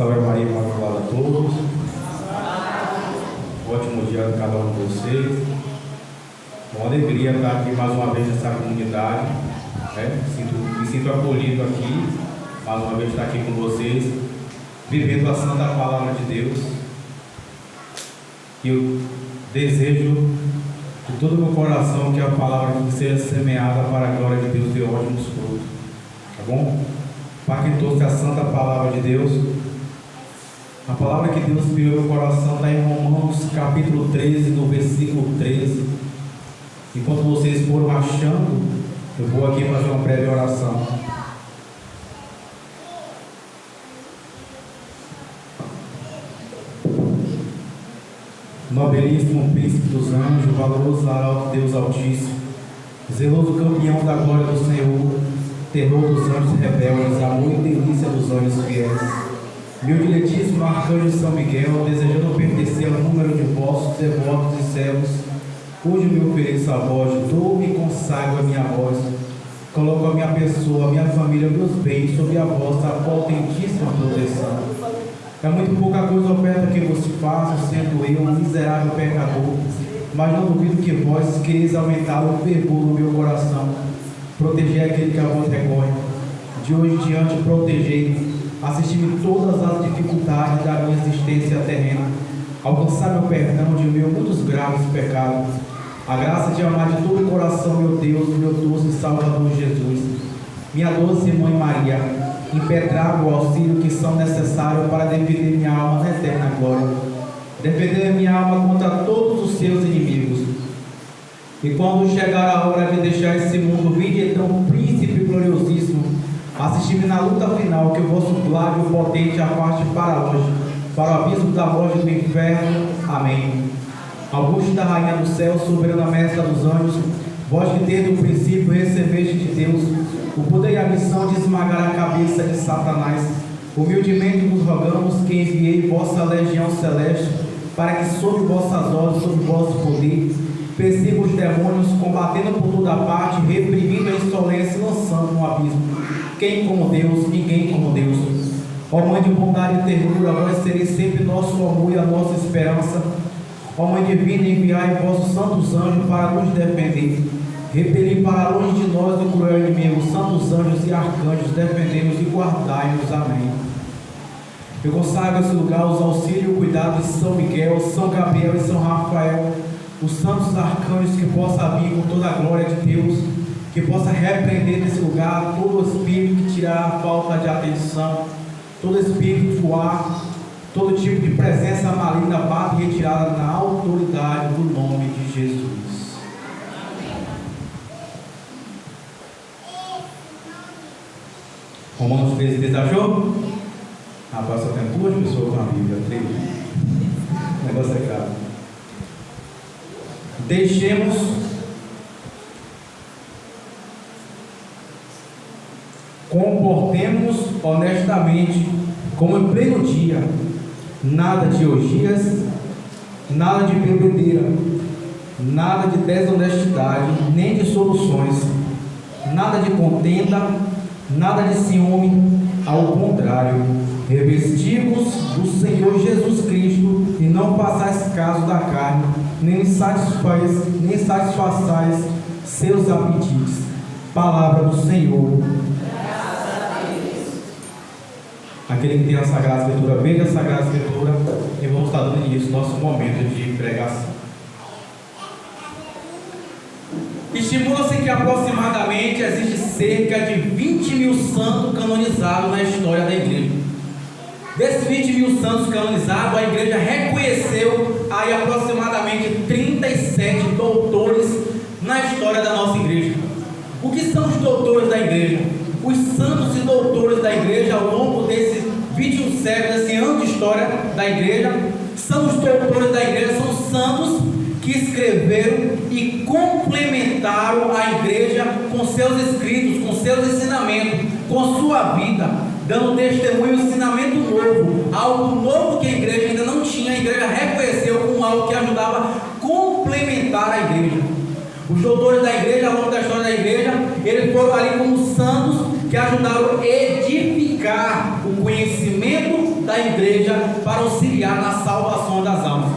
Salve Maria, Imaculada a todos. Ótimo dia a cada um de vocês. Uma alegria estar aqui mais uma vez nessa comunidade. Me sinto acolhido aqui, mais uma vez estar aqui com vocês, vivendo a santa palavra de Deus. E eu desejo de todo o meu coração que a palavra seja semeada para a glória de Deus e ótimos frutos. Tá bom? Pactou-se a santa palavra de Deus. A palavra que Deus criou no meu coração está em Romanos capítulo 13, no versículo 13. Enquanto vocês foram achando, eu vou aqui fazer uma breve oração. Nobilíssimo príncipe dos anjos, valoroso arauto Deus Altíssimo, zeloso campeão da glória do Senhor, terror dos anjos rebeldes, amor e delícia dos anjos fiéis, meu diletíssimo arcanjo São Miguel, desejando pertencer ao número de vossos devotos e servos, hoje me ofereço a vós, dou-me e consagro a minha voz, coloco a minha pessoa, a minha família, meus bens, sob a vossa potentíssima proteção. É muito pouca coisa a oferta que vos faço, sendo eu um miserável pecador, mas não duvido que vós quereis aumentar o fervor do meu coração, proteger aquele que a vós recorre. De hoje em diante protegei-me, assisti-me todas as dificuldades da minha existência terrena, alcançar meu perdão de meus muitos graves pecados, a graça de amar de todo o coração meu Deus, meu doce Salvador Jesus, minha doce Mãe Maria, impetrar o auxílio que são necessários para defender minha alma na eterna glória, defender minha alma contra todos os seus inimigos. E quando chegar a hora de deixar esse mundo, vinde então, príncipe gloriosíssimo, assisti-me na luta final, que o vosso lábio potente afaste para longe, para o abismo da morte do inferno. Amém. Augusta Rainha do céu, soberana mestra dos anjos, vós que desde o princípio recebeste de Deus o poder e a missão de esmagar a cabeça de Satanás, humildemente vos rogamos que enviei vossa legião celeste, para que sob vossas ordens, sob vosso poder, persiga os demônios, combatendo por toda parte, reprimindo a insolência e lançando no abismo. Quem como Deus? Ninguém como Deus. Ó Mãe de bondade e ternura, vós sereis sempre nosso amor e a nossa esperança. Ó Mãe divina, enviai vossos santos anjos para nos defender. Repeli para longe de nós o cruel inimigo, santos anjos e arcanjos, defendemos e guardai-nos. Amém. Eu consagro esse lugar aos auxílios e cuidados de São Miguel, São Gabriel e São Rafael, os santos arcanjos, que possa vir com toda a glória de Deus, que possa repreender nesse lugar todo o espírito que tirar a falta de atenção, todo espírito voar, todo tipo de presença maligna, bate e retirada na autoridade do nome de Jesus. Romanos 13, desajou? Rapaz, só tem duas pessoas com a Bíblia, 3. O negócio é caro. Comportemos honestamente, como em pleno dia, nada de orgias, nada de bebedeira, nada de desonestidade, nem de soluções, nada de contenda, nada de ciúme, ao contrário, revestivos do Senhor Jesus Cristo e não passais caso da carne, nem satisfaçais seus apetites. Palavra do Senhor. Aquele que tem a Sagrada Escritura, veja a Sagrada Escritura, e vamos estar dando início ao nosso momento de pregação. Estimula-se que aproximadamente existe cerca de 20 mil santos canonizados na história da igreja. Desses 20 mil santos canonizados, a igreja reconheceu aí aproximadamente 37 doutores na história da nossa igreja. O que são os doutores da igreja? Os santos e doutores da igreja ao longo desses 21 séculos, desse ano de história da igreja, são os doutores da igreja, são os santos que escreveram e complementaram a igreja com seus escritos, com seus ensinamentos, com sua vida, dando testemunho, ensinamento novo, algo novo que a igreja ainda não tinha. A igreja reconheceu como algo que ajudava a complementar a igreja. Os doutores da igreja, ao longo da história da igreja, eles foram ali como santos que ajudaram a edificar o conhecimento da da igreja para auxiliar na salvação das almas.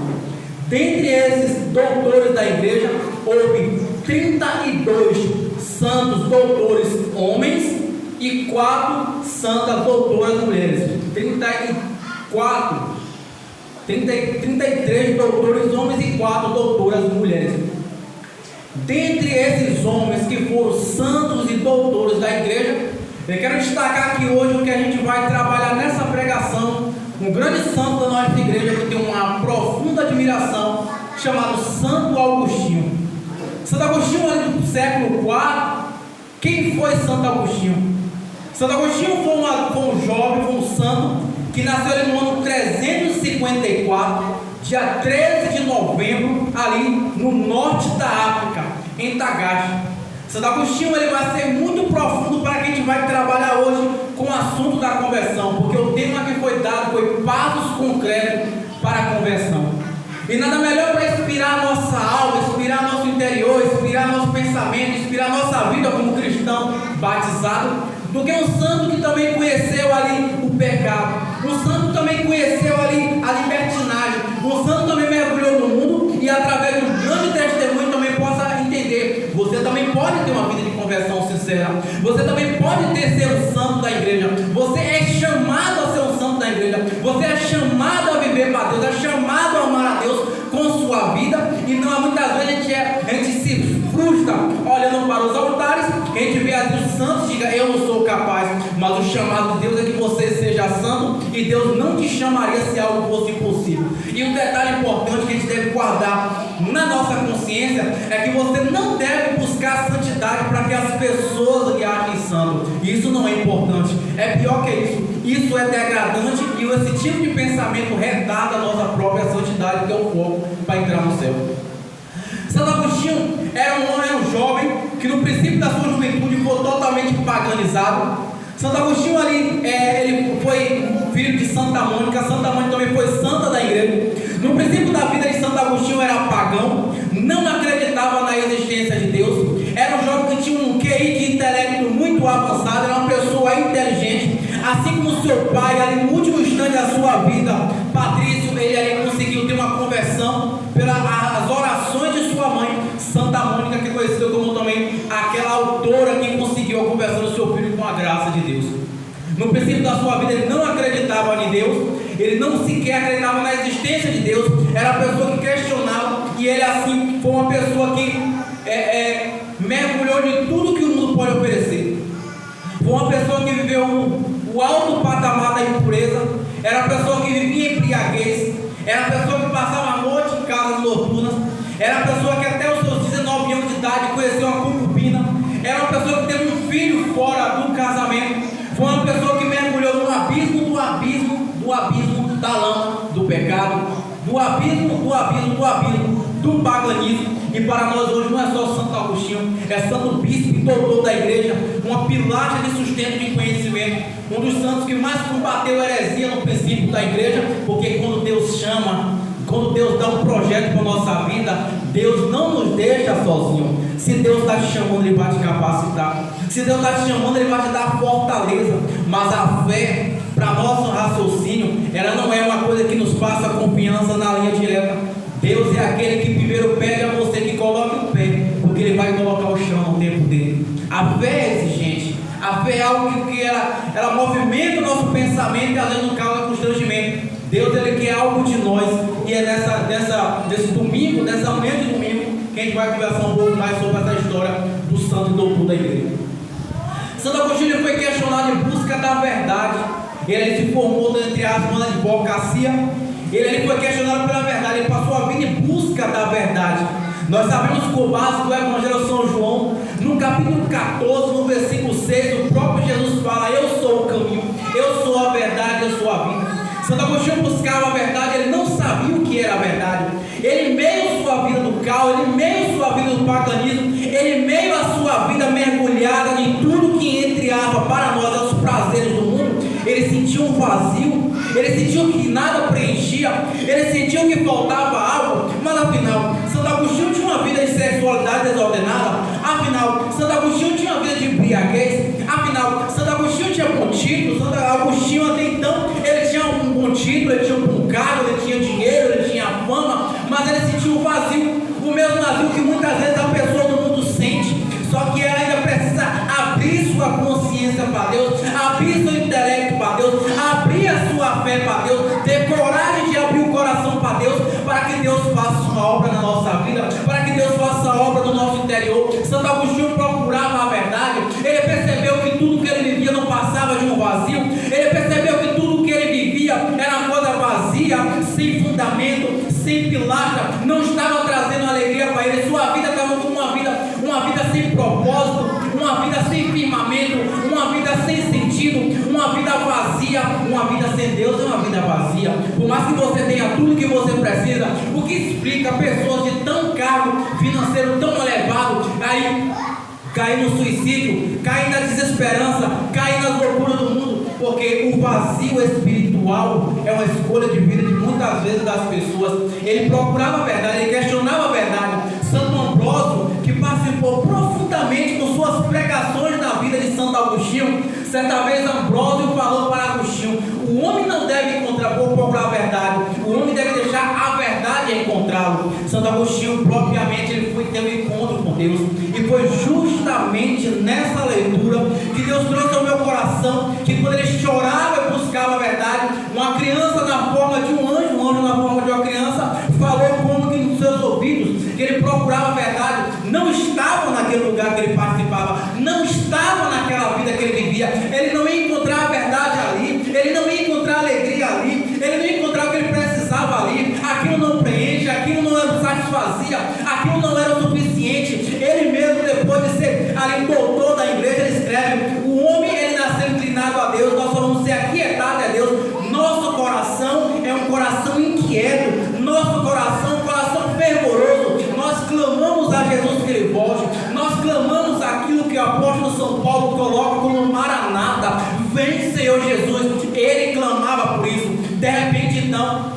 Dentre esses doutores da igreja, houve 32 santos doutores homens e 4 santas doutoras mulheres. 33 doutores homens e 4 doutoras mulheres. Dentre esses homens que foram santos e doutores da igreja, eu quero destacar aqui hoje o que a gente vai trabalhar nessa pregação, um grande santo da nossa igreja que tem uma profunda admiração, chamado Santo Agostinho. Santo Agostinho ali do século IV. Quem foi Santo Agostinho? Santo Agostinho foi um jovem, foi um santo que nasceu ali no ano 354, dia 13 de novembro, ali no norte da África, em Tagaste. Santo Agostinho ele vai ser muito profundo para que a gente vai trabalhar hoje com o assunto da conversão, porque o tema que foi dado foi passos concretos para a conversão. E nada melhor para inspirar a nossa alma, inspirar nosso interior, inspirar nosso pensamento, inspirar nossa vida como cristão batizado, do que um santo que também conheceu ali o pecado, um santo que também conheceu ali a libertinagem, um santo que também mergulhou no mundo e através de um grande testemunho também possa entender. Você também pode ter uma vida de conversão sincera, você também pode ser um santo da igreja, você é chamado a ser um santo da igreja, você é chamado a viver para Deus, é chamado a amar a Deus com sua vida. E não, muitas vezes a gente se frustra olhando para os altares, a gente vê ali os santos, diga eu não sou capaz, mas o chamado de Deus é que você seja santo, e Deus não te chamaria se algo fosse impossível. E um detalhe importante que a gente deve guardar na nossa consciência é que você não deve buscar santidade para que as pessoas lhe achem santo. Isso não é importante, é pior que isso. Isso é degradante e esse tipo de pensamento retarda a nossa própria santidade, que é o foco para entrar no céu. Santo Agostinho era um jovem que no princípio da sua juventude foi totalmente paganizado. Santo Agostinho ali, ele foi filho de Santa Mônica. Santa Mônica também foi santa da igreja. No princípio da vida de Santo Agostinho era pagão, não acreditava na existência de Deus, era um jovem que tinha um QI de intelecto muito avançado, era uma pessoa inteligente, assim como seu pai, ali no último instante da sua vida, Patrício, ele ali conseguiu ter uma conversão pelas orações de sua mãe, Santa Mônica, que é conhecida como também aquela autora que conseguiu a conversão do seu filho com a graça de Deus. No princípio da sua vida ele não acreditava em Deus, ele não sequer acreditava na existência de Deus, era uma pessoa que questionava, e ele assim foi uma pessoa que mergulhou de tudo que o mundo pode oferecer. Foi uma pessoa que viveu o alto patamar da impureza, era uma pessoa que vivia em embriaguez, era uma pessoa que passava a noite em casas noturnas, era uma pessoa que até os seus 19 anos de idade conheceu uma concubina, era uma pessoa que teve um filho fora do casamento, foi uma pessoa que mergulhou no abismo da lama do pecado, do abismo do paganismo. E para nós hoje não é só Santo Agostinho, é Santo Bispo e doutor da igreja, uma pilastra de sustento de conhecimento, um dos santos que mais combateu a heresia no princípio da igreja, porque quando Deus chama, quando Deus dá um projeto para a nossa vida, Deus não nos deixa sozinho. Se Deus está te chamando, Ele vai te capacitar. Se Deus está te chamando, Ele vai te dar fortaleza. Mas a fé, para nosso raciocínio, ela não é uma coisa que nos passa confiança na linha direta. Deus é aquele que primeiro pede a você que coloque o pé, porque Ele vai colocar o chão no tempo dele. A fé é exigente. A fé é algo que ela movimenta o nosso pensamento e às vezes nos causa constrangimento. Deus, Ele quer algo de nós, e é nesse domingo, nessa manhã de domingo, que a gente vai conversar um pouco mais sobre essa história do santo e doutor da igreja. Santo Agostinho foi questionado em busca da verdade. Ele se formou, entre aspas, na advocacia. Ele foi questionado pela verdade, ele passou a vida em busca da verdade. Nós sabemos que o básico do Evangelho de São João, no capítulo 14, no versículo 6, o próprio Jesus fala: eu sou o caminho, eu sou a verdade, eu sou a vida. Santo Agostinho buscava a verdade, ele não sabia o que era a verdade. Ele, em meio à sua vida do caos, ele, em meio à sua vida do paganismo, ele, em meio à sua vida mergulhada em tudo que, entre aspas, para nós é os prazeres do mundo, ele sentiu um vazio, ele sentiu que nada preenchia, ele sentiu que faltava algo. Mas afinal, Santo Agostinho tinha uma vida de sexualidade desordenada, afinal, Santo Agostinho tinha uma vida de embriaguez, afinal, Santo Agostinho tinha bom título, Santo Agostinho até então, ele tinha um bom obra na nossa vida, para que Deus faça a obra no nosso interior. Santo Agostinho procurava a verdade. Ele percebeu que tudo que ele vivia não passava de um vazio. Ele percebeu que tudo que ele vivia era uma coisa vazia, sem fundamento, sem pilastra, não estava trazendo alegria para ele. Sua vida estava como uma vida sem propósito, uma vida sem firmamento, uma vida sem sentido, uma vida vazia. Uma vida sem Deus é uma vida vazia. Por mais que você tenha tudo que você precisa, o que explica pessoas de tão cargo financeiro tão elevado aí cair no suicídio, cair na desesperança, cair nas loucuras do mundo? Porque o vazio espiritual é uma escolha de vida de muitas vezes das pessoas. Ele procurava a verdade, ele questionava a verdade. Santo Ambrósio, que participou profundamente com suas pregações na vida de Santo Agostinho, certa vez Ambrósio falou para Agostinho: o homem não deve procurar a verdade, o homem deve deixar a verdade encontrá-lo. Santo Agostinho propriamente ele foi ter um encontro com Deus, e foi justamente nessa leitura que Deus trouxe ao meu coração que quando ele chorava e buscava a verdade, uma criança na forma de um anjo na forma de uma criança, falou como que nos seus ouvidos que ele procurava a verdade, não estava naquele lugar que ele participava, não estava naquela vida que ele vivia. Ele não ia encontrar a verdade ali, ele não ia encontrar alegria ali, ele não ia encontrar o que ele precisava ali. Aquilo não preenche, aquilo não satisfazia, aquilo não era o suficiente. Ele mesmo, depois de ser ali doutor da igreja, ele escreve: o homem ele nasceu inclinado a Deus, nós só vamos ser aquietados a Deus. Nosso coração é um coração inquieto, nosso coração é um coração fervoroso. Nós clamamos a Jesus que ele volte, nós clamamos aquilo que o apóstolo São Paulo coloca como Maranata: vem Senhor Jesus. Ele clamava por isso. De repente então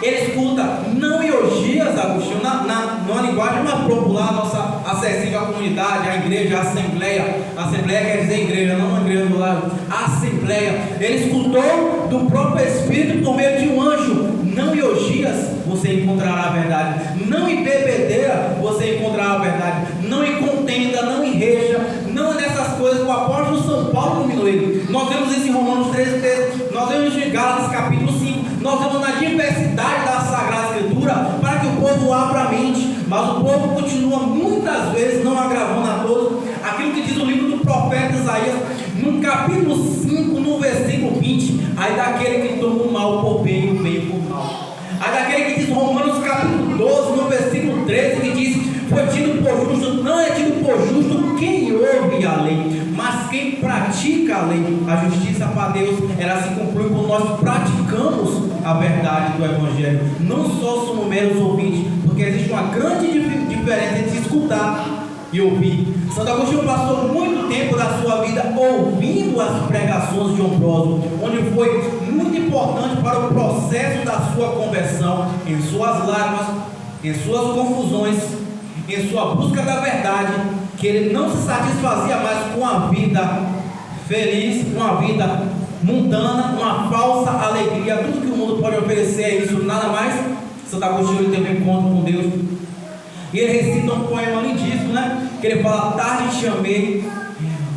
ele escuta: não Eugias, Agostinho, numa linguagem mais popular, nossa acessível à comunidade, à igreja, à assembleia. Assembleia quer dizer igreja, não uma igreja do lado. Assembleia. Ele escutou do próprio Espírito por meio de um anjo: não Eugias, você encontrará a verdade. Não em bebedeira você encontrará a verdade. Não em contenda, não em reja, não nessas coisas. O apóstolo São Paulo iluminou ele. Nós vemos isso em Romanos 13, nós vemos em Gálatas capítulo 5, nós vemos na diversidade da Sagrada Escritura, para que o povo abra a mente. Mas o povo continua muitas vezes não agravando a todos aquilo que diz o livro do profeta Isaías, no capítulo 5, no versículo 20: aí daquele que toma o mal por bem e o bem por mal. Aí daquele que diz Romanos capítulo 12, no versículo 13, que diz: foi tido por justo, não é tido por justo quem ouve a lei, mas quem pratica a lei. A justiça para Deus, ela se conclui quando nós praticamos a verdade do Evangelho. Não só somos meros ouvintes, porque existe uma grande diferença entre escutar e ouvir. Santo Agostinho passou muito tempo da sua vida ouvindo as pregações de Ambrósio, onde foi muito importante para o processo da sua conversão, em suas lágrimas, em suas confusões, em sua busca da verdade, que ele não se satisfazia mais com a vida feliz, com a vida mundana, uma falsa alegria. Tudo que o mundo pode oferecer é isso, nada mais. Santo Agostinho teve um encontro com Deus, e ele recita um poema lindíssimo, né? Que ele fala: tarde te amei,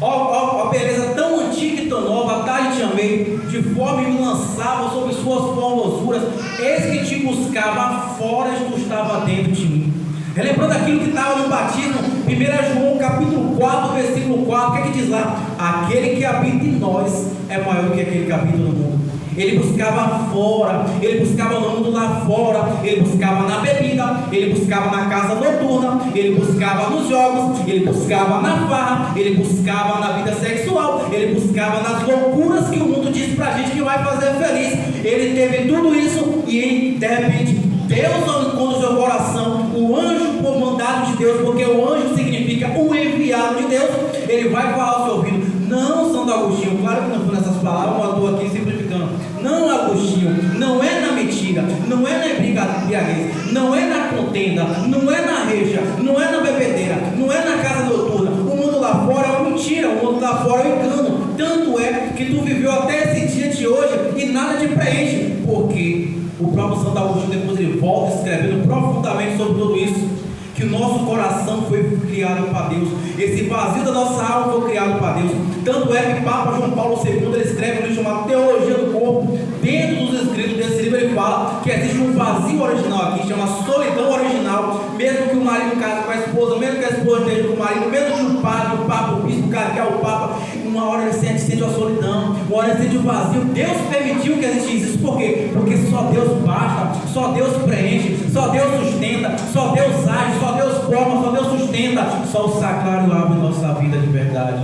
ó beleza tão antiga e tão nova, tarde te amei, de fome me lançava sobre suas formosuras, eis que te buscava, fora tu estava dentro de mim. Relembrando aquilo que estava no batismo, 1 João capítulo 4, versículo 4, o que é que diz lá? Aquele que habita em nós é maior do que aquele que habita no mundo. Ele buscava fora, ele buscava no mundo lá fora, ele buscava na bebida, ele buscava na casa noturna, ele buscava nos jogos, ele buscava na farra, ele buscava na vida sexual, ele buscava nas loucuras que o mundo diz pra gente que vai fazer feliz. Ele teve tudo isso e de repente Deus ao encontro do seu coração, o anjo por mandado de Deus, porque o anjo significa o enviado de Deus, ele vai falar ao seu ouvido: não, Santo Agostinho, claro que não foi nessas palavras, mas eu estou aqui simplificando. Não, Agostinho, não é na mentira, não é na embriaguez, não é na contenda, não é na reja, não é na bebedeira, não é na casa noturna. O mundo lá fora é uma mentira, o mundo lá fora é um engano. Tanto é que tu viveu até esse dia de hoje e nada te preenche, porque o próprio Santo Agostinho depois ele volta escrevendo profundamente sobre tudo isso, que o nosso coração foi criado para Deus, esse vazio da nossa alma foi criado para Deus. Tanto é que Papa João Paulo II ele escreve um livro chamado Teologia do Corpo. Dentro dos escritos desse livro ele fala que existe um vazio original aqui, chama solidão original. tradicional, mesmo que o marido case com a esposa, mesmo que a esposa esteja com o marido, mesmo que o padre, o papa, o bispo, que é o papa, uma hora ele sente a solidão, uma hora ele sente o vazio. Deus permitiu que existisse isso, por quê? Porque só Deus basta, só Deus preenche, só Deus sustenta, só Deus age, só Deus forma, só Deus sustenta, só o sacrário abre nossa vida de verdade.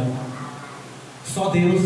Só Deus.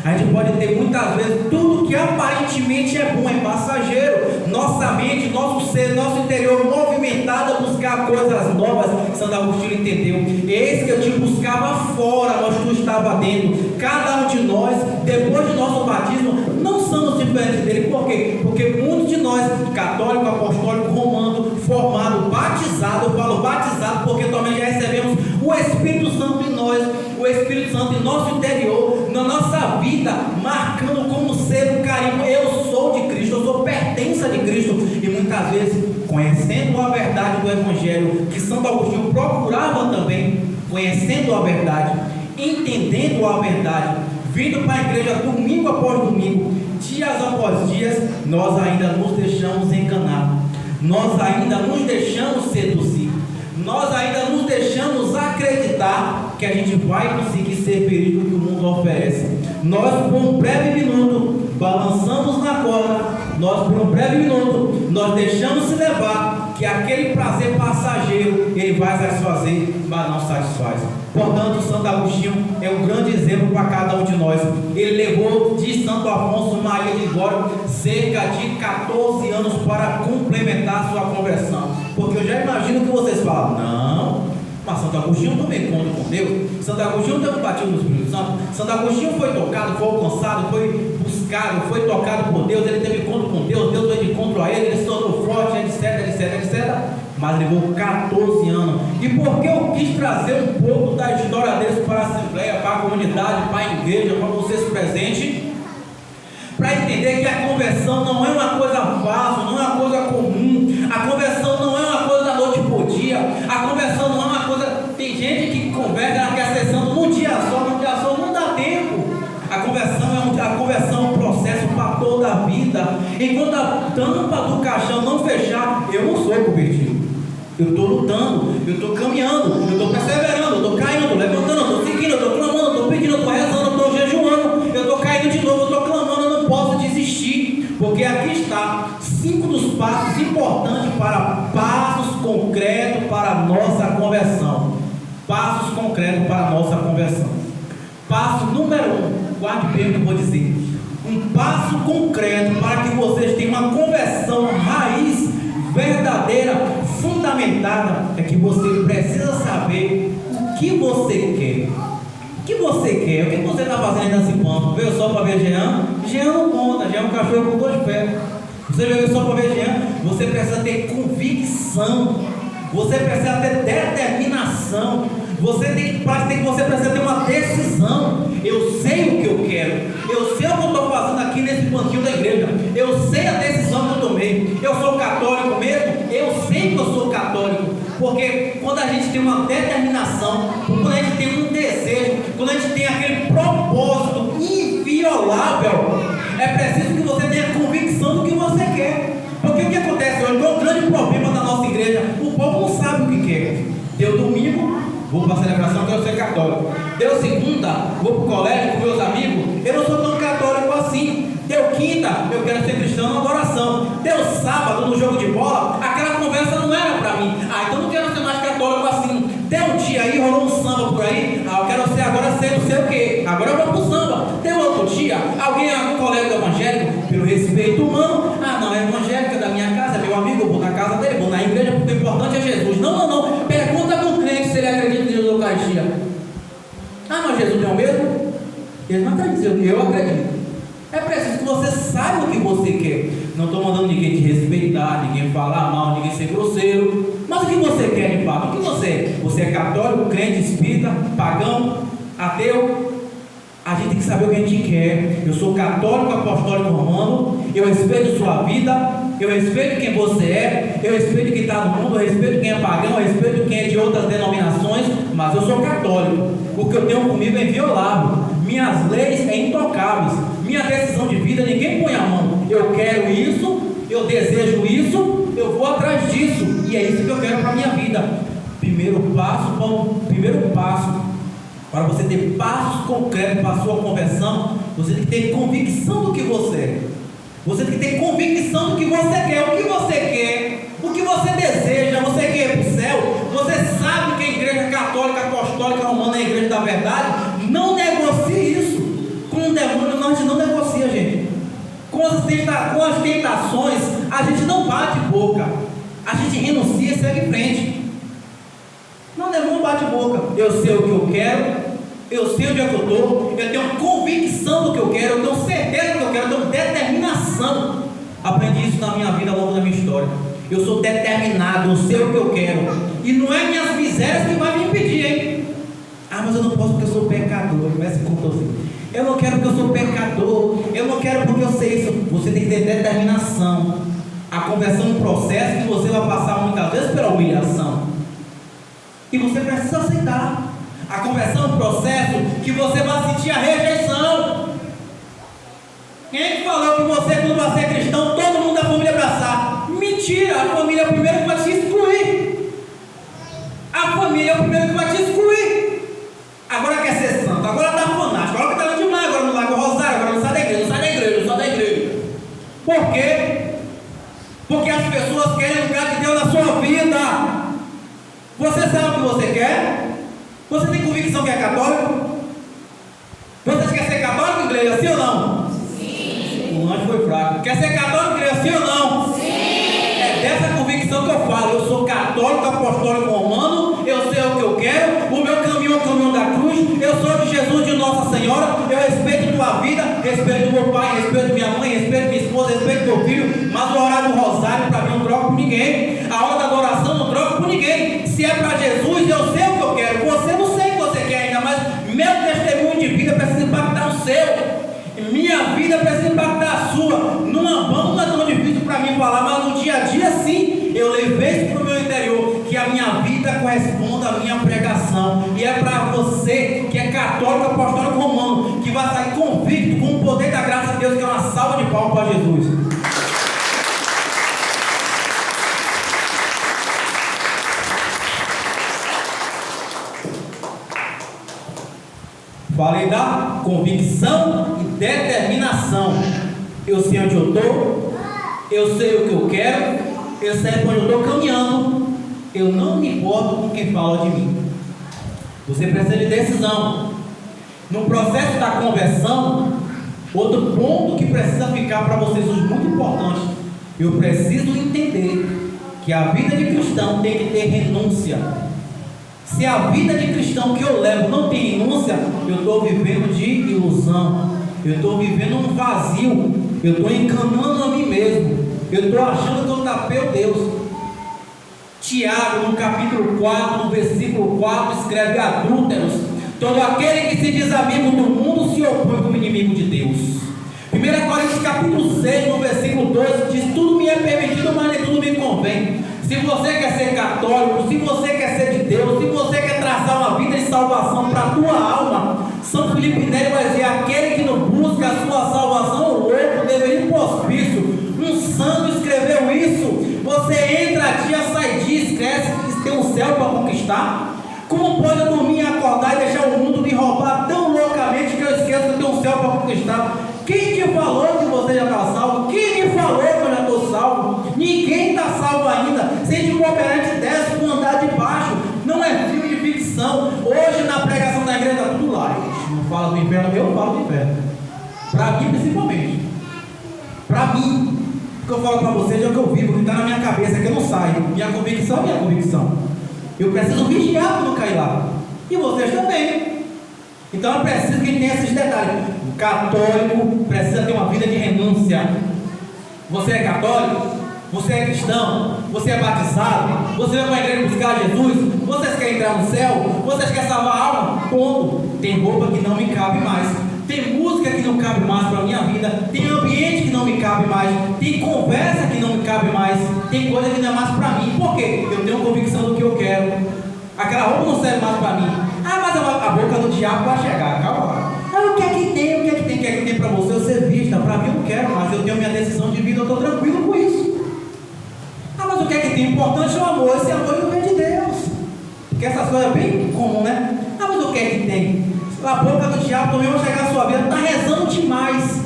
A gente pode ter muitas vezes tudo que aparentemente é bom, é passageiro. Nossa mente, nosso ser, nosso interior movimentado a buscar coisas novas. Santo Agostinho entendeu. Eis que eu te buscava fora, mas tu estava dentro. Cada um de nós, depois de nosso batismo, não somos diferentes dele. Por quê? Porque muitos de nós, católico, apostólico, romano, formado, batizado, eu falo batizado porque também já recebemos o Espírito Santo em nós, o Espírito Santo em nosso interior, na nossa vida, marcando como ser um carimbo. Eu sou de Cristo, eu sou pertença de Cristo. E muitas vezes, conhecendo a verdade do Evangelho, que Santo Agostinho procurava também, conhecendo a verdade, entendendo a verdade, vindo para a igreja domingo após domingo, dias após dias, nós ainda nos deixamos enganar, nós ainda nos deixamos seduzir, nós ainda nos deixamos acreditar que a gente vai conseguir ser feliz do que o mundo oferece. Nós, por um breve minuto, balançamos na corda, nós, por um breve minuto, nós deixamos se levar, que aquele prazer passageiro, ele vai satisfazer, mas não satisfaz. Portanto, Santo Agostinho é um grande exemplo para cada um de nós. Ele levou de Santo Afonso Maria de Ligório cerca de 14 anos para complementar sua conversão. Porque eu já imagino que vocês falam, não, mas Santo Agostinho não me encontra com Deus. Santo Agostinho teve um batismo no Espírito Santo. Santo Agostinho foi tocado, foi alcançado, foi buscado, foi tocado por Deus. Ele teve encontro com Deus, Deus veio de encontro a ele, ele se tornou forte, etc. Mas levou 14 anos. E por que eu quis trazer um pouco da história deles para a Assembleia, para a comunidade, para a igreja, para vocês presentes? Para entender que a conversão não é uma coisa fácil, não é uma coisa comum. A conversão não é uma coisa da noite por dia. A conversão não é uma coisa. Tem gente que converte, ela quer ser santo num dia só não dá tempo. A conversão é um processo para toda a vida. Enquanto a tampa do caixão não fechar, eu não sou convertido. Eu estou lutando, eu estou caminhando, eu estou perseverando, eu estou caindo, eu estou levantando, eu estou seguindo, eu estou clamando, eu estou pedindo, eu estou rezando, eu estou jejuando, eu estou caindo de novo, eu estou clamando, eu não posso desistir, porque aqui está 5 dos passos importantes para passos concretos para a nossa conversão. Passos concretos para a nossa conversão. Passo número 1, guarde bem o que eu vou dizer. Um passo concreto para que vocês tenham uma conversão raiz, verdadeira, fundamentada, é que você precisa saber o que você quer. O que você quer? O que você está fazendo nesse ponto? Veio só para ver Jean? Jean não conta, Jean é um cachorro com 2 pés. Você veio só para ver Jean? Você precisa ter convicção, você precisa ter determinação, você precisa ter uma decisão. Eu sei o que eu quero, eu sei o que eu estou fazendo aqui nesse banquinho da igreja, eu sei a decisão que eu tomei. Eu sou católico mesmo, eu sei que eu sou católico, porque quando a gente tem uma determinação, quando a gente tem um desejo, quando a gente tem aquele propósito inviolável, é preciso que você tenha convicção do que você quer. Porque o que acontece hoje, é um grande problema da nossa igreja, o povo não sabe o que quer. Deu domingo, vou para a celebração, quero ser católico. Deu segunda, vou para o colégio com meus amigos, eu não sou tão católico assim. Deu quinta, eu quero ser cristão na adoração. Deu sábado, no jogo de bola, aquela conversa não era para mim. Então não quero ser mais católico assim. Deu um dia aí, rolou um samba por aí, eu quero ser agora ser não sei o que, agora eu vou pro samba. Deu outro dia, algum colega evangélico, pelo respeito humano, não, é evangélica da minha casa, é meu amigo, eu vou na casa dele, vou na igreja, porque o importante é Jesus. Não, pergunta para um crente se ele acredita em Jesus da Eucaristia. Mas Jesus é o mesmo? Ele não acredita, eu acredito. É preciso que você saiba o que você quer. Não estou mandando ninguém te respeitar, ninguém falar mal, ninguém ser grosseiro. Mas o que você quer de fato? O que você é? Você é católico, crente, espírita, pagão, ateu? A gente tem que saber o que a gente quer. Eu sou católico, apostólico, romano. Eu respeito sua vida, eu respeito quem você é, eu respeito quem está no mundo, eu respeito quem é pagão, eu respeito quem é de outras denominações, mas eu sou católico. O que eu tenho comigo é inviolável. Minhas leis é intocáveis. Minha decisão de vida, ninguém põe a mão. Eu quero isso, eu desejo isso, eu vou atrás disso. E é isso que eu quero para a minha vida. Primeiro passo para você ter passos concretos para a sua conversão, você tem que ter convicção do que você é. Você tem que ter convicção do que você quer. O que você quer, o que você deseja. Você quer ir para o céu. Você sabe que a igreja católica, apostólica, romana é a igreja da verdade. Não negocie isso. Com o demônio a gente não negocia, gente. Com as tentações a gente não bate boca. A gente renuncia e segue em frente. Não, o demônio bate boca. Eu sei o que eu quero, eu sei onde é que eu estou, eu tenho convicção do que eu quero, eu tenho certeza do que eu quero, eu tenho determinação. Aprendi isso na minha vida ao longo da minha história. Eu sou determinado, eu sei o que eu quero. E não é minhas misérias que vai me impedir, hein? Ah, mas eu não posso porque eu sou pecador. Começa com você. Eu não quero porque eu sou pecador. Eu não quero porque eu sei isso. Você tem que ter determinação. A conversão é um processo que você vai passar muitas vezes pela humilhação. E você precisa aceitar. A conversão é um processo que você vai sentir a rejeição. Quem falou que você, quando vai ser cristão, todo mundo da família abraçar? Mentira! A família é o primeiro que vai te excluir. A família é o primeiro que vai te excluir. Agora quer ser santo, agora está fanático, agora que está demais, agora no Lago Rosário, agora não sai da igreja, não sai da igreja, não sai da igreja. Por quê? Porque as pessoas querem o lugar de Deus na sua vida. Você sabe o que você quer? Você tem convicção que é católico? Você quer ser católico, igreja, sim ou não? Sim. O anjo foi fraco. Quer ser católico, igreja, sim ou não? Sim. É dessa convicção que eu falo. Eu sou católico, apostólico romano. Eu sei o que eu quero. O meu caminho é o caminho da cruz. Eu sou de Jesus, de Nossa Senhora. Eu respeito tua vida, respeito meu pai, respeito minha mãe, respeito minha esposa, respeito meu filho. Mas o horário do rosário, para mim, eu não troco por ninguém. A hora da adoração, não troco por ninguém. Se é para Jesus, eu sei o que eu quero. Você não sei o que você quer ainda, mas meu testemunho de vida precisa impactar o seu. Minha vida precisa impactar a sua. Numa banda não é tão difícil para mim falar, mas no dia a dia sim, eu levei isso para o meu interior, que a minha vida corresponda à minha pregação. E é para você que é católico, apostólico romano, que vai sair convicto com o poder da graça de Deus, que é uma salva de palmas para Jesus. Falei da convicção e determinação. Eu sei onde eu estou, eu sei o que eu quero, eu sei para onde eu estou caminhando. Eu não me importo com quem fala de mim. Você precisa de decisão. No processo da conversão, outro ponto que precisa ficar para vocês hoje muito importante. Eu preciso entender que a vida de cristão tem que ter renúncia. Se a vida de cristão que eu levo não tem renúncia, eu estou vivendo de ilusão, eu estou vivendo um vazio, eu estou enganando a mim mesmo, eu estou achando que eu tapei o Deus. Tiago, no capítulo 4, no versículo 4, escreve: adúlteros, todo aquele que se diz amigo do mundo se opõe como inimigo de Deus. 1 Coríntios capítulo 6, no versículo 2, diz: tudo me é permitido, mas nem tudo me convém. Se você quer ser católico, se você quer ser de Deus, se você quer traçar uma vida de salvação para a tua alma, São Filipe Neri vai dizer: aquele que não busca a sua salvação, o louco, deveria ir para o hospício. Um santo escreveu isso. Você entra dia, sai dia, esquece que tem um céu para conquistar. Como pode eu dormir, acordar e deixar o mundo me roubar tão loucamente que eu esqueço que eu tenho um céu para conquistar? Quem te falou que você já está salvo? Quem me falou que eu já estou salvo? Ninguém está salvo ainda. Se a gente cooperar, a gente desce com andar de baixo. Não é filme de ficção. Hoje na pregação da igreja está tudo lá. Não fala do inferno, eu falo do inferno. Para mim principalmente. Para mim. O que eu falo para vocês é o que eu vivo, o que está na minha cabeça, que eu não saio. Minha convicção é minha convicção. Eu preciso vigiar para não cair lá. E vocês também. Então eu preciso que tenha esses detalhes. O católico precisa ter uma vida de renúncia. Você é católico? Você é cristão? Você é batizado? Você vai para a igreja buscar Jesus? Vocês querem entrar no céu? Vocês querem salvar a alma? Ponto. Tem roupa que não me cabe mais. Tem música que não cabe mais para a minha vida. Tem ambiente que não me cabe mais. Tem conversa que não me cabe mais. Tem coisa que não é mais para mim. Por quê? Eu tenho convicção do que eu quero. Aquela roupa não serve mais para mim. Ah, mas a boca do diabo vai chegar. Calma lá. Ah, o que é que tem? O que é que tem? O que é que tem para você? Eu ser vista. Para mim eu não quero, mas eu tenho minha decisão de vida. Eu estou tranquilo com isso. Ah, mas o que é que tem? Importante é o amor. coisas bem comuns, né? Ah, mas o que é que tem? A boca do diabo também vai chegar à sua vida, está rezando demais.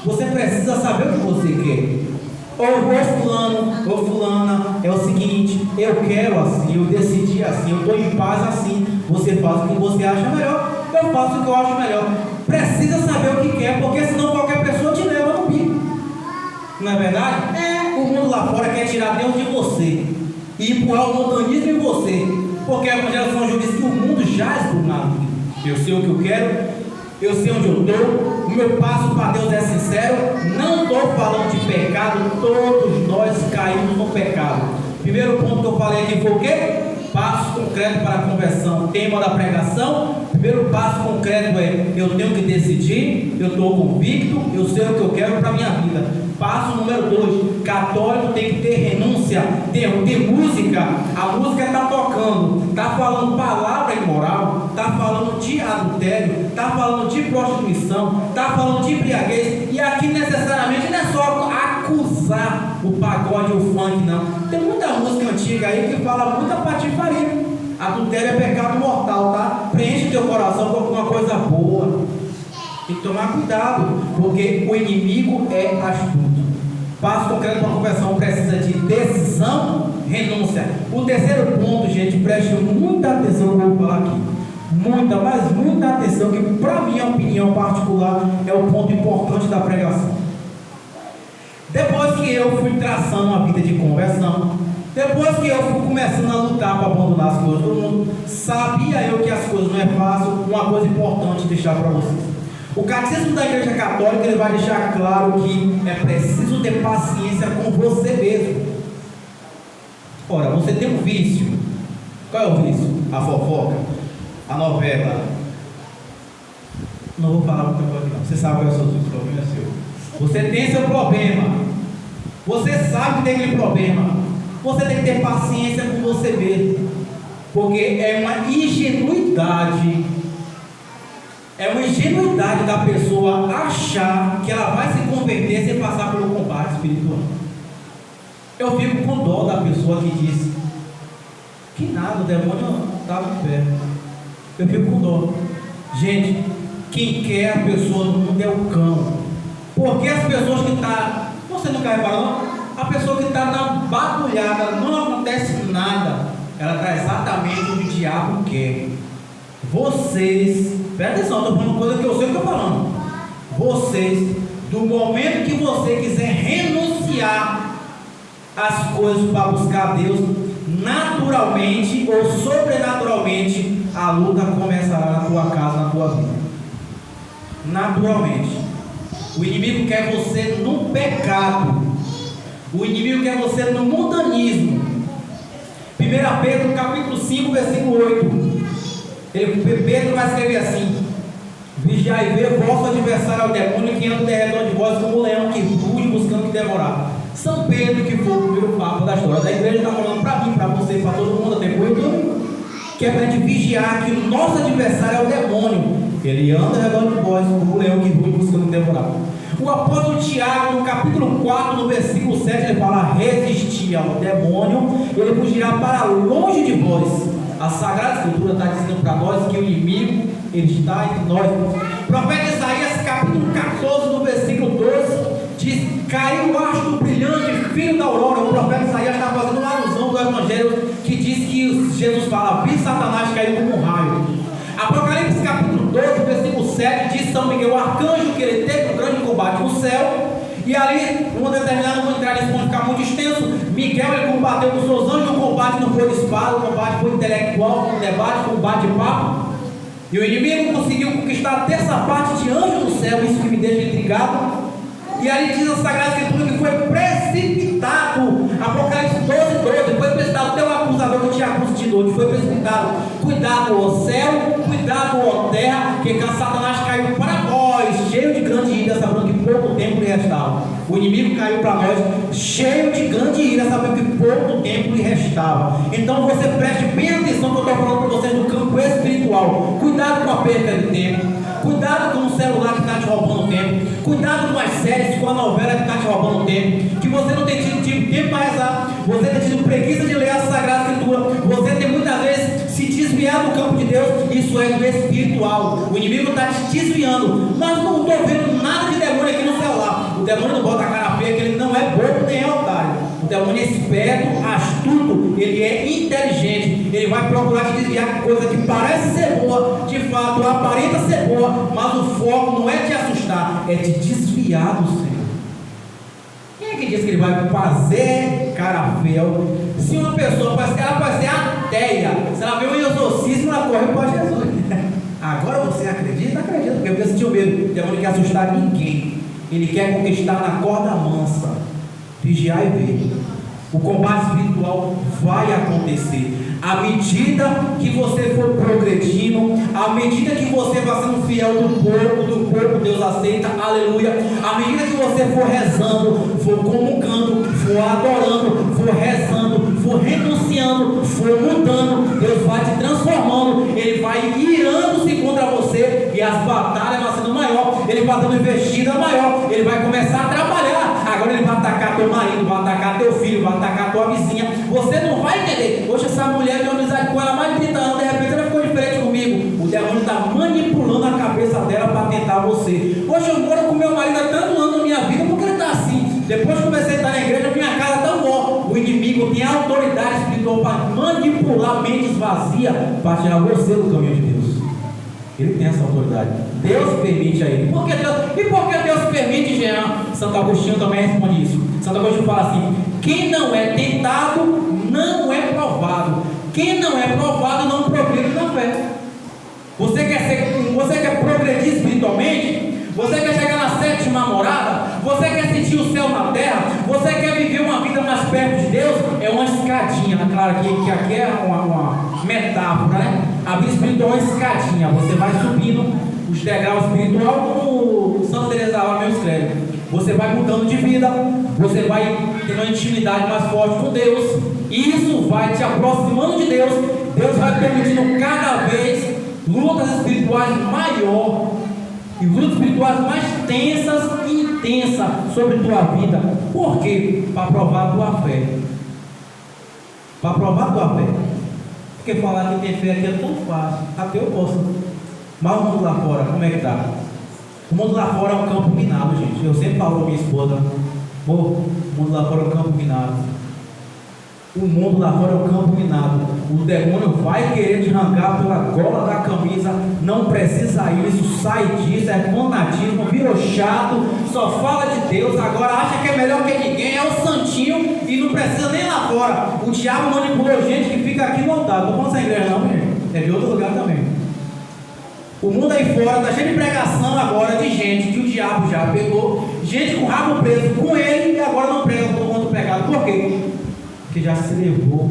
Você precisa saber o que você quer. Ou fulano, ou fulana, é o seguinte, eu quero assim, eu decidi assim, eu estou em paz assim. Você faz o que você acha melhor, eu faço o que eu acho melhor. Precisa saber o que quer, porque senão qualquer pessoa te leva no bico. Não é verdade? O mundo lá fora quer tirar Deus de você e empurrar o montanismo em você, porque a Evangelho São João diz que o mundo jaz por nada. Eu sei o que eu quero, eu sei onde eu estou, o meu passo para Deus é sincero. Não estou falando de pecado, todos nós caímos no pecado. Primeiro ponto que eu falei aqui foi o quê? Passo concreto para a conversão. Tema da pregação. Primeiro passo concreto é: eu tenho que decidir, eu estou convicto, eu sei o que eu quero para a minha vida. Passo número 2: católico tem que ter renúncia, ter música. A música está tocando, está falando palavra imoral, está falando de adultério, está falando de prostituição, está falando de embriaguez. E aqui necessariamente não é só acusar o pagode e o funk, não. Tem muita música antiga aí que fala muita patifaria. Adultério é pecado mortal, tá? Preenche teu coração com alguma coisa boa. Tem que tomar cuidado, porque o inimigo é astuto. Passo concreto para a conversão precisa de decisão, renúncia. O terceiro ponto, gente, preste muita atenção no que eu vou falar aqui. Muita, mas muita atenção, que para minha opinião particular é o ponto importante da pregação. Depois que eu fui traçando uma vida de conversão, depois que eu fui começando a lutar para abandonar as coisas do mundo, sabia eu que as coisas não é fácil. Uma coisa importante deixar para vocês: o catecismo da Igreja Católica, ele vai deixar claro que é preciso ter paciência com você mesmo. Ora, você tem um vício. Qual é o vício? A fofoca, a novela. Não vou falar muita coisa não. Você sabe qual é o seu vício, o problema é seu. Você tem seu problema. Você sabe que tem aquele problema. Você tem que ter paciência com você mesmo, porque é uma ingenuidade. É uma ingenuidade da pessoa achar que ela vai se converter sem passar pelo combate espiritual. Eu fico com dó da pessoa que diz que nada, o demônio estava em pé. Eu fico com dó. Gente, quem quer a pessoa no mundo é o cão. Porque as pessoas que estão... Você nunca reparou, não? A pessoa que está na bagulhada, não acontece nada, ela está exatamente onde o diabo quer. Vocês, presta atenção, estou falando coisa que eu sei o que estou falando. Vocês, do momento que você quiser renunciar às coisas para buscar Deus, naturalmente ou sobrenaturalmente, a luta começará na tua casa, na tua vida. Naturalmente. O inimigo quer você no pecado. O inimigo quer você no mundanismo. 1 Pedro capítulo 5, versículo 8. Pedro vai escrever assim: vigiai e ver, vosso adversário é o demônio, que anda ao redor de vós como um leão que ruge buscando que devorar. São Pedro, que foi o primeiro papa da história da igreja, está falando para mim, para você, para todo mundo, até por YouTube, que é para a gente vigiar que o nosso adversário é o demônio. Ele anda ao redor de vós como um leão que ruge buscando que devorar. O apóstolo Tiago, no capítulo 4, no versículo 7, ele fala: resistir ao demônio, ele fugirá para longe de vós. A Sagrada Escritura está dizendo para nós que o inimigo, ele está entre nós. O profeta Isaías, capítulo 14, no versículo 12, diz: caiu o astro brilhante, filho da aurora. O profeta Isaías está fazendo uma alusão do Evangelho, que diz que Jesus fala: vi Satanás cair como um raio. Apocalipse capítulo 12, versículo 7, diz São Miguel, o arcanjo, que ele teve um grande combate no céu. E ali, numa determinada, não vou entrar nisso, vão ficar muito extenso. Miguel, ele combateu com seus anjos. O combate não foi de espada, o combate foi intelectual, foi um debate, foi um bate-papo. E o inimigo conseguiu conquistar a terça parte de anjos no céu. Isso que me deixa intrigado. E ali diz a Sagrada Escritura que foi precipitado. Apocalipse 12, foi precipitado. Teu acusador que te acusa de noite foi precipitado. Cuidado, ó céu, cuidado, ó terra, que Satanás caiu para nós, cheio de grande ira, sabendo que pouco tempo lhe restava. O inimigo caiu para nós, cheio de grande ira, sabendo que pouco tempo lhe restava. Então você preste bem atenção que eu estou falando para vocês no campo espiritual. Cuidado com a perda de tempo. Cuidado com o celular que está te roubando tempo. Cuidado com as séries, com a novela que está te roubando tempo. Que você não tem tido tempo para rezar. Você tem tido preguiça de ler a Sagrada Escritura. Você tem muitas vezes se desviado espiritual. O inimigo está te desviando. Mas não estou vendo nada de demônio aqui no celular. O demônio não bota a cara feia, que ele não é bobo nem é otário. O demônio é esperto, astuto, ele é inteligente. Ele vai procurar te desviar coisa que parece ser boa, de fato aparenta ser boa, mas o foco não é te assustar, é te desviar do Senhor. Quem é que diz que ele vai fazer cara feia? Se uma pessoa ela pode ser ateia, se ela vê um exorcismo, ela corre para Jesus. Agora você acredita? Acredita, porque você sentiu medo. O demônio não quer assustar ninguém. Ele quer conquistar na corda mansa. Vigiar e ver. O combate espiritual vai acontecer. À medida que você for progredindo, à medida que você vai sendo fiel do corpo Deus aceita, aleluia. À medida que você for rezando, for comungando, for adorando, for rezando, for renunciando, for mudando, Deus vai te transformando, Ele vai irando-se contra você e as batalhas vão sendo maior, Ele vai dando investida maior, Ele vai começar a trabalhar. Agora Ele vai atacar teu marido, vai atacar teu filho, vai atacar tua vizinha. Você não vai entender. Hoje essa mulher tem amizade com ela há mais de 30 anos, de repente ela ficou diferente comigo. O demônio está manipulando a cabeça dela para tentar você. Hoje eu moro com meu marido há tanto ano na minha vida, porque ele está assim. Depois que comecei a estar na igreja, minha casa está boa. O inimigo tem autoridade espiritual para manipular mentes vazias, para tirar você do caminho de Deus. Ele tem essa autoridade. Deus permite a ele. Por que Deus? E por que Deus permite, Jean? Santo Agostinho também responde isso. Santo Agostinho fala assim: quem não é tentado não é provado. Quem não é provado não progride na fé. Você quer progredir espiritualmente? Você quer chegar na sétima morada? Você quer sentir o céu na terra? Você quer viver uma vida mais perto de Deus? É uma escadinha. Claro que aqui é uma metáfora, né? A vida espiritual é uma escadinha. Você vai subindo os degraus espirituais, como Santa Teresa d'Ávila mesmo escreve. Você vai mudando de vida, você vai tendo uma intimidade mais forte com Deus. E isso vai te aproximando de Deus. Deus vai permitindo cada vez lutas espirituais maiores e lutas espirituais mais tensas e intensas sobre tua vida. Por quê? Para provar a tua fé. Para provar a tua fé. Porque falar que tem fé aqui é tão fácil. Até eu posso. Mas o mundo lá fora, como é que está? O mundo lá fora é um campo minado, gente. Eu sempre falo com minha esposa: pô, o mundo lá fora é um campo minado. O mundo lá fora é um campo minado. O demônio vai querer te arrancar pela gola da camisa. Não precisa isso, sai disso. É fanatismo, virou chato, só fala de Deus. Agora acha que é melhor que ninguém, é o santinho e não precisa nem lá fora. O diabo manipulou gente que fica aqui no altar. Não vamos essa igreja não, gente. É de outro lugar também. O mundo aí fora está cheio de pregação agora de gente que o diabo já pegou, gente com o rabo preso com ele e agora não prega por conta do pecado. Por quê? Porque já se levou.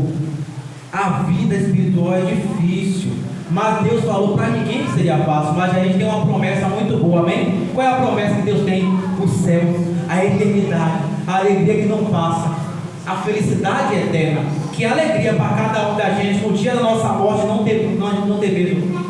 A vida espiritual é difícil, mas Deus falou para ninguém que seria fácil. Mas a gente tem uma promessa muito boa, amém? Qual é a promessa que Deus tem? O céu, a eternidade, a alegria que não passa, a felicidade eterna. Que alegria para cada um da gente no dia da nossa morte não ter medo.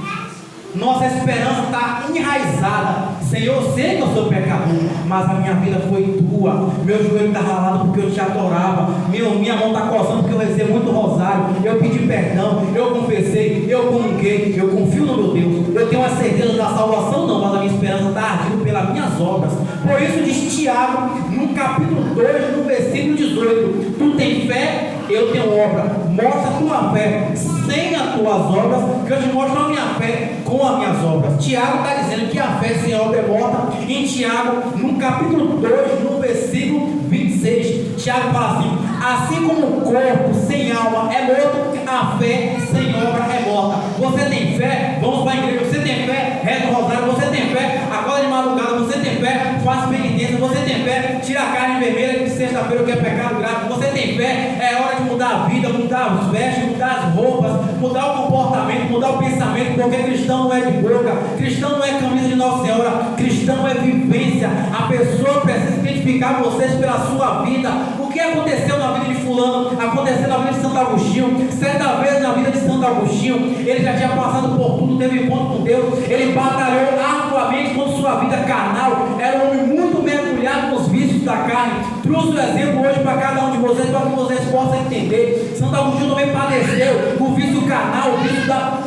Nossa esperança está enraizada. Senhor, eu sei que eu sou pecador, mas a minha vida foi tua. Meu joelho está ralado porque eu te adorava. Minha mão está coçando porque eu rezei muito rosário. Eu pedi perdão, eu confessei, eu comunguei, eu confio no meu Deus. Eu tenho a certeza da salvação, não, mas a minha esperança está ardendo pelas minhas obras. Por isso diz Tiago, no capítulo 2, no versículo 18: tu tem fé, eu tenho obra. Mostra a tua fé sem as tuas obras, que eu te mostro a minha fé com as minhas obras. Tiago está dizendo que a fé sem obra é morta. Em Tiago, no capítulo 2, no versículo 26, Tiago fala assim como o corpo sem alma é morto, a fé sem obra é morta. Você tem fé? Vamos para a igreja. Você tem fé? Reza o rosário. Você tem fé? Acorda de madrugada. Você tem fé? Faça penitência. Você tem fé? Tira a carne vermelha de sexta-feira, que é pecado grave. Você tem fé? É hora de mudar a vida, mudar os vestes, mudar as roupas, mudar o comportamento, mudar o pensamento, porque cristão não é de boca, cristão não é camisa de Nossa Senhora, cristão é vivência. A pessoa precisa identificar vocês pela sua vida. O que aconteceu na vida de fulano, aconteceu na vida de Santo Agostinho. Certa vez na vida de Santo Agostinho, ele já tinha passado por tudo, teve encontro com Deus, ele batalhou arduamente com sua vida carnal, era um homem muito mergulhado nos vícios da carne. Trouxe o exemplo hoje para cada um de vocês, para que vocês possam entender. Santo Agostinho também padeceu o vício carnal, o vício da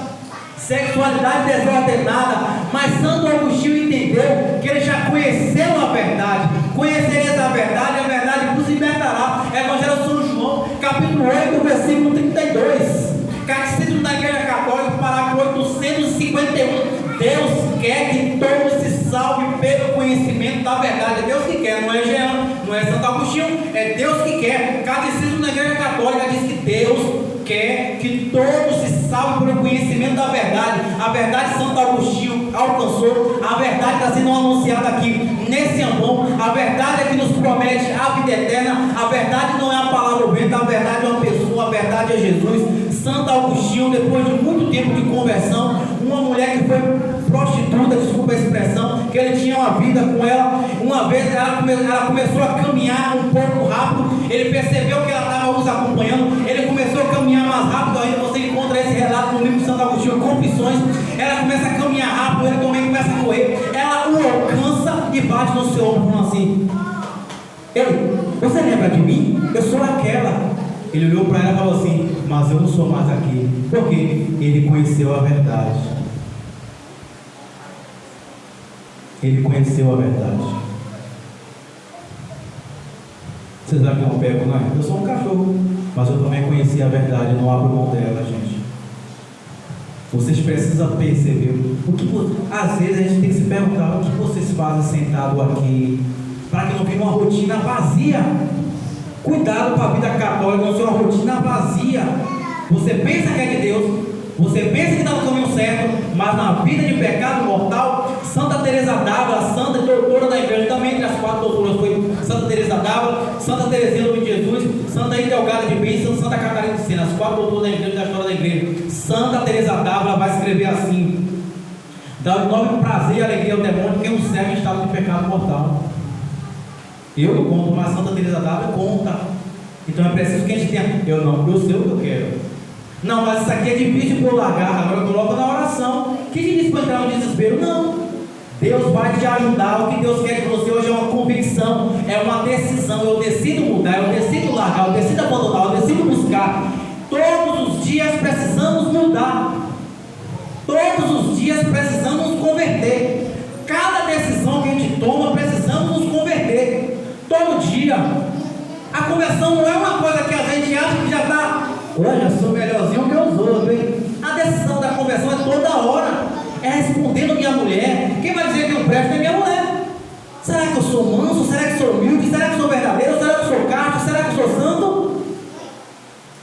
Sexualidade desordenada. Mas Santo Agostinho entendeu que ele já conheceu a verdade. Conhecereis a verdade vos libertará. Evangelho de São João, capítulo 8, versículo 32. Catecismo da Igreja Católica, parágrafo 851. Deus quer que todos se salvem pelo conhecimento da verdade. É Deus que quer, não é Jean, não é Santo Agostinho, é Deus que quer. Catecismo da Igreja Católica diz que Deus quer que todos se salvem pelo conhecimento da verdade. A verdade Santo Agostinho alcançou, a verdade está sendo anunciada aqui nesse ambão. A verdade é que nos promete a vida eterna. A verdade não é a palavra ao vento, a verdade é uma pessoa, a verdade é Jesus. Santo Agostinho, depois de muito tempo de conversão, uma mulher que foi prostituta, desculpa a expressão, que ele tinha uma vida com ela, uma vez ela começou a caminhar um pouco rápido, ele percebeu que ela estava nos acompanhando, ele começou a caminhar mais rápido ainda. Você encontra esse relato no livro de Santo Agostinho, Confissões. Ela começa a caminhar rápido, ele também começa a correr, ela o alcança e bate no seu ombro, falando assim: ei, você lembra de mim? Eu sou aquela. Ele olhou para ela e falou assim: mas eu não sou mais aqui. Por quê? Ele conheceu a verdade. Ele conheceu a verdade. Vocês sabem que eu não pego, não é? Eu sou um cachorro, mas eu também conheci a verdade. Não abro mão dela, gente. Vocês precisam perceber o que, às vezes a gente tem que se perguntar: o que vocês fazem sentado aqui, para que não fique uma rotina vazia. Cuidado com a vida católica, não ser uma rotina vazia. Você pensa que é de Deus, você pensa que está no caminho certo, mas na vida de pecado mortal, Santa Teresa d'Ávila, santa doutora da igreja, também entre as 4 doutoras foi Santa Teresa d'Ávila, Santa Teresinha do Menino Jesus, Santa Idelgada de Bênção, Santa Catarina de Sena, as 4 doutoras da igreja, da história da igreja. Santa Teresa d'Ávila vai escrever assim: dá o nome, prazer e alegria ao demônio quem o serve em estado de pecado mortal. Eu não conto, mas Santa Teresa d'Ávila conta. Então é preciso que a gente tenha. Eu sei o que eu quero. Não, mas isso aqui é difícil para eu largar. Agora eu coloco na oração. O que diz para entrar no desespero? Não. Deus vai te ajudar. O que Deus quer de você hoje é uma convicção, é uma decisão. Eu decido mudar, eu decido largar, eu decido abandonar, eu decido buscar. Todos os dias precisamos mudar. Todos os dias precisamos nos converter. Cada decisão que a gente toma, precisamos nos converter. Todo dia. A conversão não é uma coisa que a gente acha que já está, olha, eu sou melhorzinho que os outros, hein? A decisão da conversão é toda hora. É respondendo minha mulher. Quem vai dizer que eu presto é minha mulher. Será que eu sou manso? Será que eu sou humilde? Será que eu sou verdadeiro? Será que eu sou casto? Será que eu sou santo?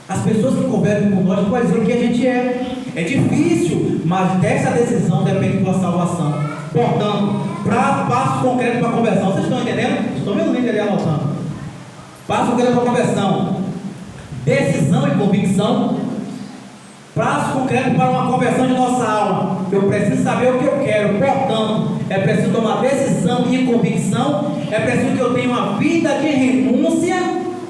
As pessoas que conversam com nós podem dizer que a gente é. É difícil, mas dessa decisão depende da salvação. Portanto, passo concreto para a conversão. Vocês estão entendendo? Estou vendo o líder ali anotando. Passo concreto para a conversão: decisão e convicção. Passo concreto para uma conversão de nossa alma. Eu preciso saber o que eu quero. Portanto, é preciso tomar decisão e convicção. É preciso que eu tenha uma vida de renúncia.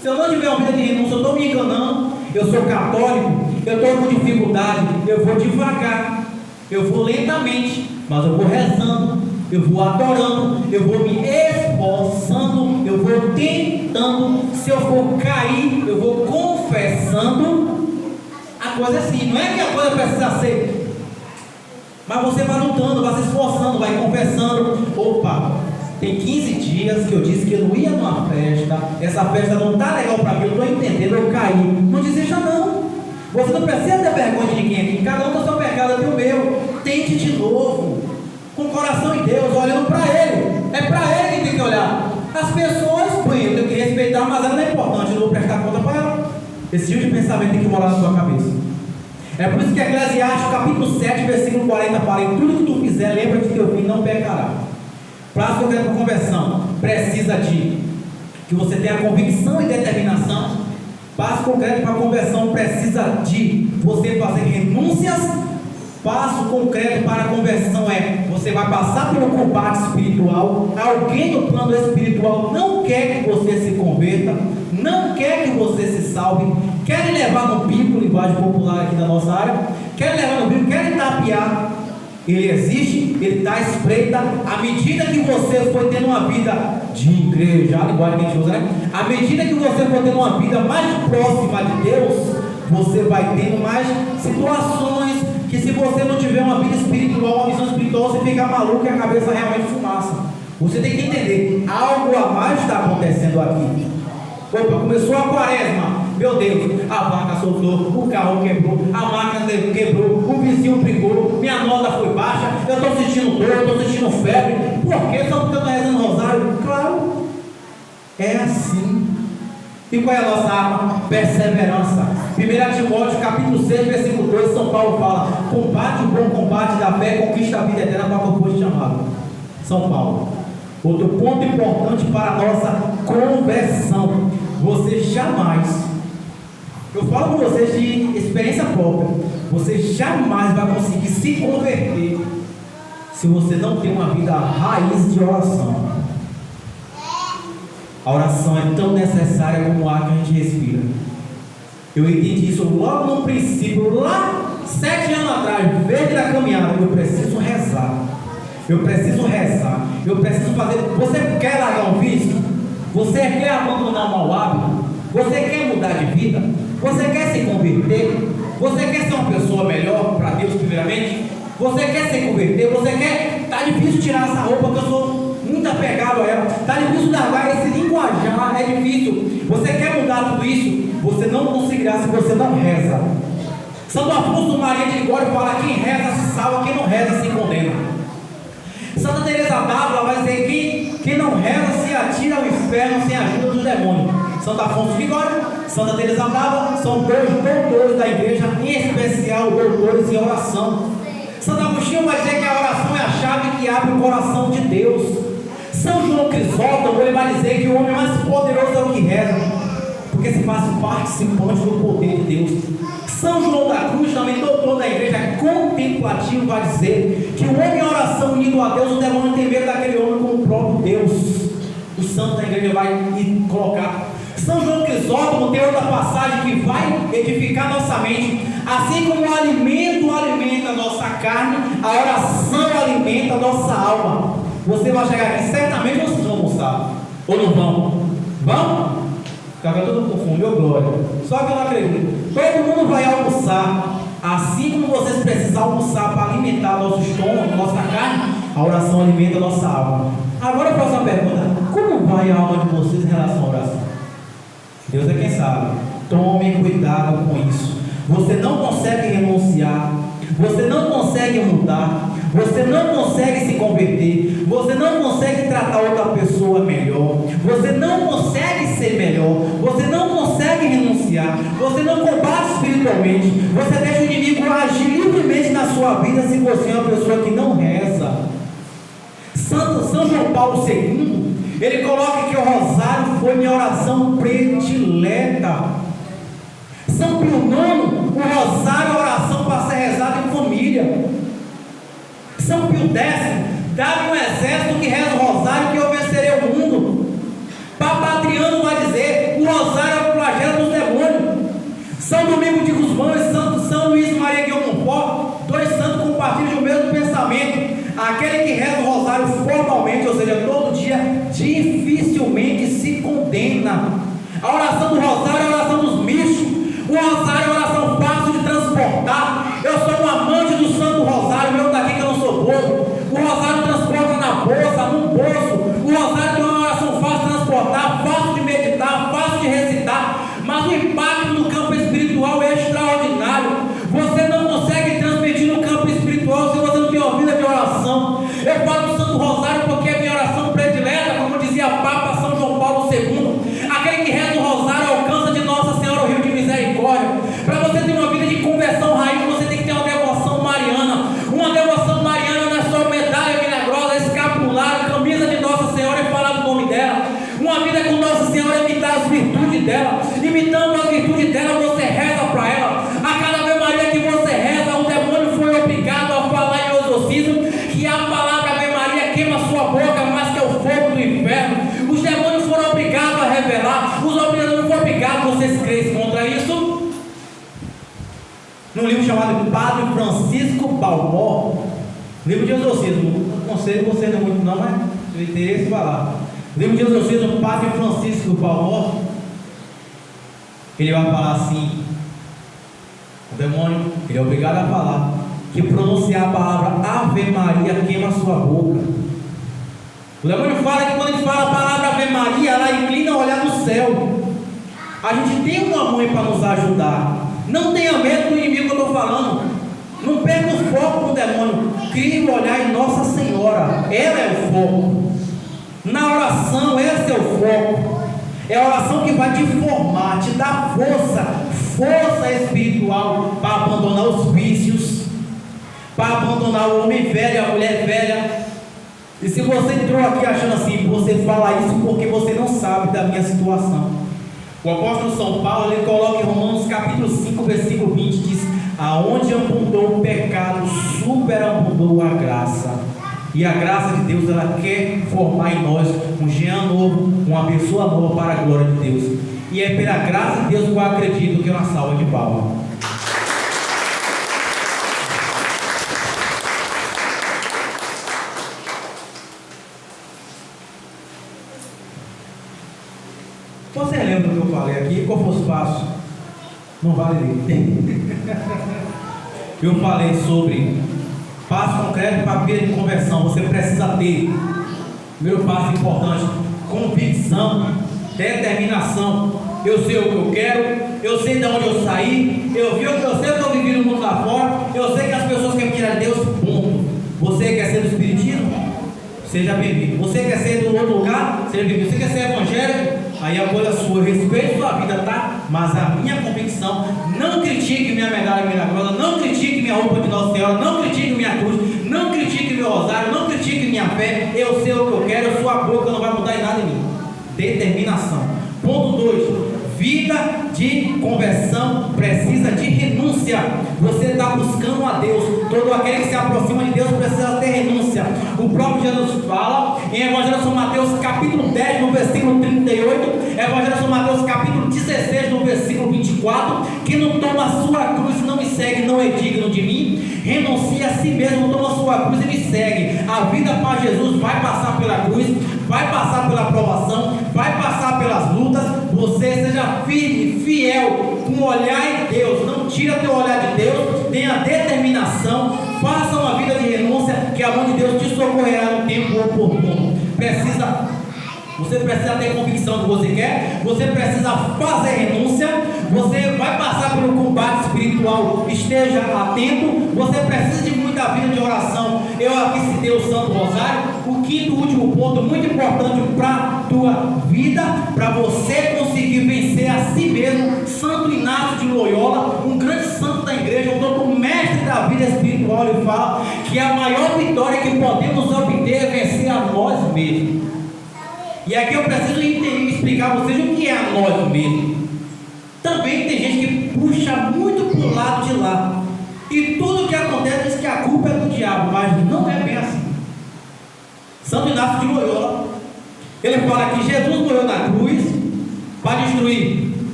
Se eu não tiver uma vida de renúncia, eu estou me enganando. Eu sou católico, eu estou com dificuldade, eu vou devagar, eu vou lentamente, mas eu vou rezando, eu vou adorando, eu vou me esforçando, eu vou tentando. Se eu for cair, eu vou confessando. A coisa é assim, não é que a coisa precisa ser, mas você vai lutando, vai se esforçando, vai confessando. Opa, tem 15 dias que eu disse que eu não ia numa festa, essa festa não está legal para mim, eu estou entendendo, eu caí. Não desista não, você não precisa ter vergonha de ninguém aqui, cada um tem o seu pecado, eu tenho o meu. Tente de novo, com o coração em Deus, olhando para Ele. É para Ele que tem que olhar. As pessoas, eu tenho que respeitar, mas ela não é importante, eu não vou prestar conta para ela. Esse tipo de pensamento tem que morar na sua cabeça. É por isso que Eclesiastes capítulo 7, versículo 40 fala: em tudo que tu fizer, lembra de teu fim, não pecará. Para a conversão, precisa de que você tenha convicção e determinação. Passo concreto para a conversão precisa de você fazer renúncias. Passo concreto para a conversão é: você vai passar pelo combate espiritual. Alguém no plano espiritual não quer que você se converta, não quer que você se salve, quer lhe levar no bico, linguagem popular aqui da nossa área, quer levar no bico, quer lhe tapear. Ele existe, ele está à espreita. À medida que você for tendo uma vida de igreja, a linguagem que a gente usa, né? À medida que você for tendo uma vida mais próxima de Deus, você vai tendo mais situações que se você não tiver uma vida espiritual, uma visão espiritual, você fica maluco e a cabeça realmente fumaça. Você tem que entender, algo a mais está acontecendo aqui. Opa, começou a quaresma, meu Deus, a vaca soltou, o carro quebrou, a máquina quebrou, o vizinho brigou, minha nota foi baixa, eu estou sentindo dor, eu estou sentindo febre. Por quê? Só porque eu estou rezando rosário? Claro, é assim. E qual é a nossa arma? Perseverança. 1 Timóteo capítulo 6, versículo 2, São Paulo fala: combate o bom combate da fé, conquista a vida eterna para o povo chamado. São Paulo. Outro ponto importante para a nossa conversão: você jamais, eu falo com vocês de experiência própria, você jamais vai conseguir se converter se você não tem uma vida raiz de oração. A oração é tão necessária como o ar que a gente respira. Eu entendi isso logo no princípio, lá 7 anos atrás, desde a caminhada. Eu preciso rezar. Eu preciso rezar. Eu preciso fazer. Você quer largar um vício? Você quer abandonar um mau hábito? Você quer mudar de vida? Você quer se converter? Você quer ser uma pessoa melhor para Deus primeiramente? Você quer se converter? Você quer? Tá difícil tirar essa roupa que eu sou muito apegado a ela. Tá difícil largar esse linguajar, é difícil. Você quer mudar tudo isso? Você não conseguirá se você não reza. Santo Afonso Maria de Ligório fala: quem reza se salva, quem não reza se condena. Santa Teresa d'Ávila vai dizer que quem não reza se atira ao inferno sem a ajuda do demônio. Santo Afonso de Ligório, Santa Teresa d'Ávila são dois doutores da igreja, em especial doutores em oração. Santo Agostinho vai dizer que a oração é a chave que abre o coração de Deus. São João Crisóstomo, ele vai dizer que o homem mais poderoso é o que reza, porque se faz participante do poder de Deus. São João da Cruz, também doutor da igreja contemplativo, vai dizer que o homem em oração unido a Deus, o demônio tem medo daquele homem como o próprio Deus. O santo da igreja vai colocar. São João Crisóstomo tem outra passagem que vai edificar nossa mente. Assim como o alimento alimenta a nossa carne, a oração alimenta a nossa alma. Você vai chegar aqui, certamente vocês vão almoçar, ou não vão? Vão? Fica todo com fome, meu glória. Só que eu não acredito. Todo mundo vai almoçar. Assim como vocês precisam almoçar para alimentar nosso estômago, nossa carne, a oração alimenta a nossa alma. Agora eu faço uma pergunta: como vai a alma de vocês em relação à oração? Deus é quem sabe. Tomem cuidado com isso. Você não consegue renunciar, você não consegue mudar, você não consegue se converter, você não consegue tratar outra pessoa melhor, você não consegue ser melhor, você não consegue renunciar, você não combate espiritualmente, você deixa o inimigo agir livremente na sua vida se você é uma pessoa que não reza. São João Paulo II, ele coloca que o rosário foi minha oração predileta. São Pio IX, o rosário é a oração para ser rezada em família. São Pio X, dá-me um exército que reza o rosário que eu vencerei o mundo. Papa Adriano vai dizer: o rosário é o flagelo dos demônios. São Domingo de Gusmão e São Luís Maria Guilherme, dois santos compartilham o mesmo pensamento. Aquele que reza o rosário formalmente, ou seja, todo dia, dificilmente se condena. A oração do rosário é a oração dos michos. O rosário é uma oração fácil de transportar. Eu sou um amante do Santo Rosário, meu daqui que eu não sou bobo. O rosário transporta na bolsa, num bolso. O rosário é uma oração fácil de transportar, fácil de meditar, fácil de recitar. Mas o impacto no campo espiritual é extraordinário. Você não consegue transmitir no campo espiritual se você não tem uma vida de oração. Eu falo do Santo Rosário porque é minha oração predileta, como dizia Papa São João Paulo II. Aquele que reza o rosário alcança de Nossa Senhora o rio de misericórdia. Para você ter uma vida de conversão raiz, você tem que ter uma devoção mariana. Uma devoção mariana não é só medalha milagrosa, escapulário, camisa de Nossa Senhora e falar do nome dela. Uma vida com Nossa Senhora é imitar as virtudes dela. Imitando as virtudes dela, você reza para ela. A cada Ave Maria que você reza, o demônio foi obrigado a falar em exorcismo que a palavra Ave Maria queima sua boca mais que é o fogo do inferno. Os demônios foram obrigados a revelar. Os obrigadores foram obrigados. Vocês creem contra isso? Num livro chamado Padre Francisco Balmor, livro de exorcismo, não aconselho você não muito não, mas se interesse vai lá. Livro de exorcismo, Padre Francisco Balmor, ele vai falar assim: o demônio, ele é obrigado a falar, que pronunciar a palavra Ave Maria queima a sua boca. O demônio fala que quando a gente fala a palavra Ave Maria, ela inclina a olhar no céu. A gente tem uma mãe para nos ajudar. Não tenha medo do inimigo que eu estou falando. Não perca o foco com o demônio. Crie o olhar em Nossa Senhora. Ela é o foco. Na oração, esse é o foco. É a oração que vai te formar, te dar força espiritual para abandonar os vícios, para abandonar o homem velho, a mulher velha. E se você entrou aqui achando assim, você fala isso porque você não sabe da minha situação. O apóstolo São Paulo, ele coloca em Romanos capítulo 5, versículo 20, diz: aonde abundou o pecado, superabundou a graça. E a graça de Deus, ela quer formar em nós um Jean novo, uma pessoa nova para a glória de Deus. E é pela graça de Deus que eu acredito que é uma salva de palmas. Você lembra do que eu falei aqui? Qual foi os passos? Não vale ler. Eu falei sobre passo concreto para a vida de conversão. Você precisa ter, primeiro passo importante, convicção, determinação. Eu sei o que eu quero, eu sei de onde eu saí, eu sei o que eu vivi no mundo lá fora, eu sei que as pessoas querem tirar de Deus, ponto. Você quer ser do Espiritismo? Seja bem-vindo. Você quer ser do outro lugar? Seja bem-vindo. Você quer ser evangélico? Aí a coisa sua, eu respeito sua vida, tá? Mas a minha convicção, não critique minha medalha milagrosa, não critique minha roupa de Nossa Senhora, não critique minha cruz, não critique meu rosário, não critique minha fé. Eu sei o que eu quero, sua boca não vai mudar em nada em mim. Determinação. Ponto 2. Vida de conversão precisa de renúncia. Você está buscando a Deus. Todo aquele que se aproxima de Deus precisa ter renúncia. O próprio Jesus fala em Evangelho de São Mateus capítulo 10 no versículo 38, Evangelho de São Mateus capítulo 16 no versículo 24, que não toma a sua cruz e não me segue, não é digno de mim. Renuncia a si mesmo, toma a sua cruz e me segue. A vida para Jesus vai passar pela cruz, vai passar pela provação, vai passar pelas lutas. Você seja firme, fiel, com olhar em Deus. Não tira teu olhar de Deus, tenha determinação, faça uma vida de renúncia, que a mão de Deus te socorrerá no tempo oportuno. Você precisa ter convicção do que você quer, você precisa fazer renúncia, você vai passar pelo combate espiritual, esteja atento, você precisa de muita vida de oração. Eu aqui citei o Santo Rosário. O quinto e último ponto, muito importante para a tua vida, para você conseguir vencer a si mesmo. Santo Inácio de Loyola, um grande santo da igreja, um mestre da vida espiritual, ele fala que a maior vitória que podemos obter é vencer a nós mesmos. E aqui eu preciso explicar a vocês o que é a nós mesmos. Também tem gente que puxa muito para o lado de lá, e tudo que acontece diz que a culpa é do diabo, mas não é bem assim. Santo Inácio de Loyola, ele fala que Jesus morreu na cruz para destruir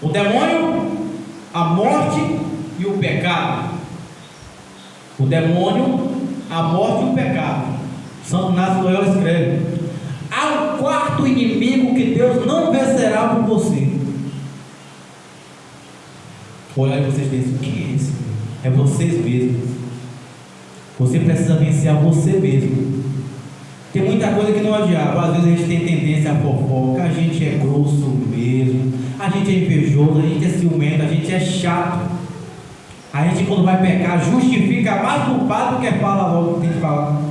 o demônio, a morte e o pecado. O demônio, a morte e o pecado. Santo Inácio de Loyola escreve: há um quarto inimigo que Deus não vencerá por você. Olha aí, vocês dizem: o que é esse? É vocês mesmos. Você precisa vencer a você mesmo. Tem muita coisa que não é o diabo. Às vezes a gente tem tendência a fofoca, a gente é grosso mesmo, a gente é invejoso, a gente é ciumento, a gente é chato. A gente, quando vai pecar, justifica mais culpado do que fala logo o que tem que falar.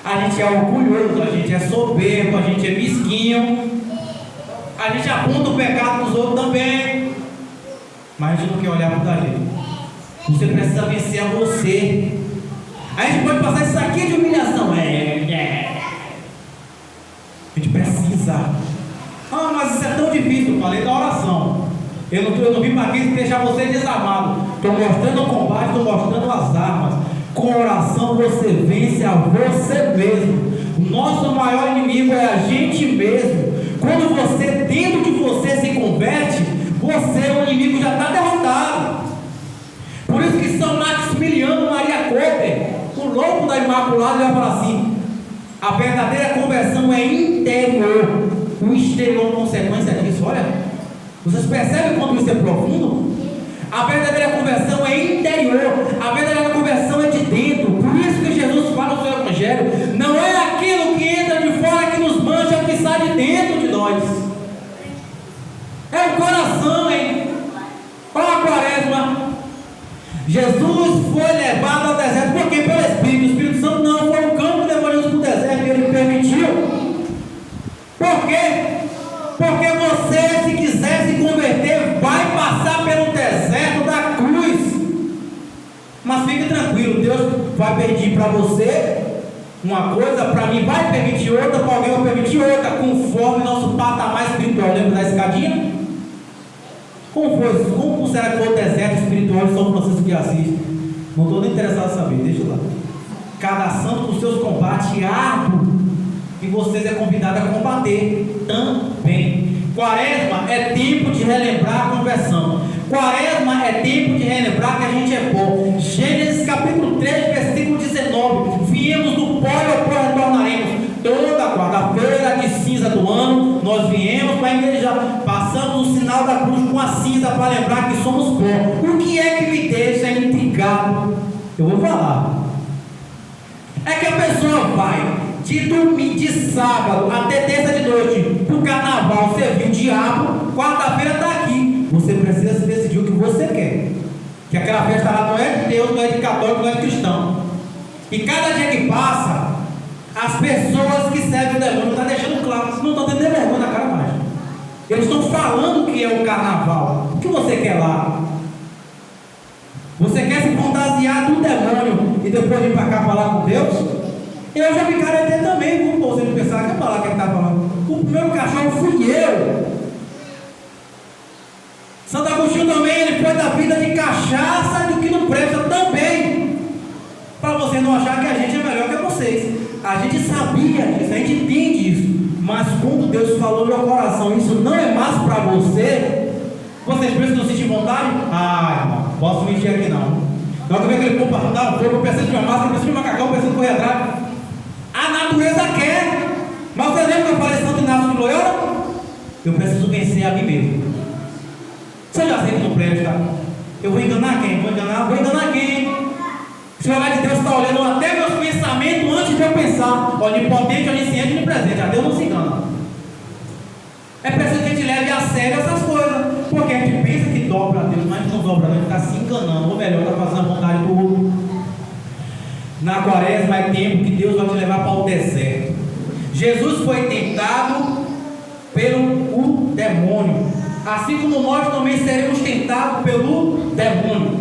A gente é orgulhoso, a gente é soberbo, a gente é mesquinho, a gente aponta o pecado dos outros também, mas a gente não quer olhar para a gente. Você precisa vencer a você. A gente pode passar isso aqui de humilhação. A gente precisa. Ah, mas isso é tão difícil. Eu falei da oração. Eu não vim para aqui deixar você desarmado. Estou mostrando o combate, estou mostrando as armas. Com oração você vence a você mesmo. O nosso maior inimigo é a gente mesmo. Quando você, dentro de você, se converte, você, o inimigo, já está derrotado. Por isso que São Maximiliano Maria Kolbe, o louco da Imaculada, ele vai falar assim: a verdadeira conversão é interior, o exterior é consequência disso. Olha, vocês percebem quando isso é profundo? A verdadeira conversão é interior, a verdadeira conversão Jesus foi levado ao deserto, por quê? Pelo Espírito. O Espírito Santo não foi um campo levando para o deserto, ele permitiu. Por quê? Porque você, se quiser se converter, vai passar pelo deserto da cruz. Mas fique tranquilo, Deus vai pedir para você uma coisa, para mim vai permitir outra, para alguém vai permitir outra, conforme nosso patamar espiritual. Lembra da escadinha? Como será que foi o deserto espiritual de São Francisco de Assis? Não estou nem interessado em saber, deixa lá. Cada santo com seus combates árduos, e vocês é convidado a combater também. Quaresma é tempo de relembrar a conversão. Quaresma é tempo de relembrar que a gente é pó. Gênesis capítulo 3, versículo 19. Viemos do pó e ao pó retornaremos. Toda quarta-feira de cinza do ano, nós viemos para a igreja, passamos o sinal da cruz com a cinza para lembrar que somos pó. O que é que me deixa intrigado? Eu vou falar. É que a pessoa vai de domingo, de sábado até terça de noite para o carnaval, servir o diabo, quarta-feira está aqui. Você precisa se decidir o que você quer. Que aquela festa lá não é de Deus, não é de católico, não é de cristão. E cada dia que passa, as pessoas que servem o demônio estão deixando claro, não estão tendo vergonha na cara mais. Eles estão falando que é o carnaval. O que você quer lá? Você quer se fantasiar do demônio e depois vir para cá falar com Deus? Eu já me caretei também, como você não pensar, quer falar quem está falando? O primeiro cachorro fui eu. Santo Agostinho também, ele foi da vida de cachaça do que não presta também. Para você não achar que a gente é melhor que vocês. A gente sabia disso, a gente entende isso. Mas quando Deus falou no meu coração, isso não é mais para você, vocês precisam sentir vontade? Ah, irmão, posso mentir aqui não. Então eu vi aquele povo para dar um fogo, eu preciso de uma máscara, eu preciso de um macacão, eu preciso correr atrás. A natureza quer. Mas você lembra que eu falei Santo Inácio de Loyola? Eu preciso vencer a mim mesmo. Você já sei que não presta. Eu vou enganar quem? Vou enganar quem? O Senhor de Deus está olhando até meus pensamentos antes de eu pensar. Onipotente, onisciente e onipresente. A Deus não se engana. É preciso que a gente leve a sério essas coisas. Porque a gente pensa que dobra a Deus, mas a gente não dobra, a gente está se enganando. Ou melhor, está fazendo a vontade do outro. Na quaresma é tempo que Deus vai te levar para o deserto. Jesus foi tentado pelo demônio. Assim como nós também seremos tentados pelo demônio.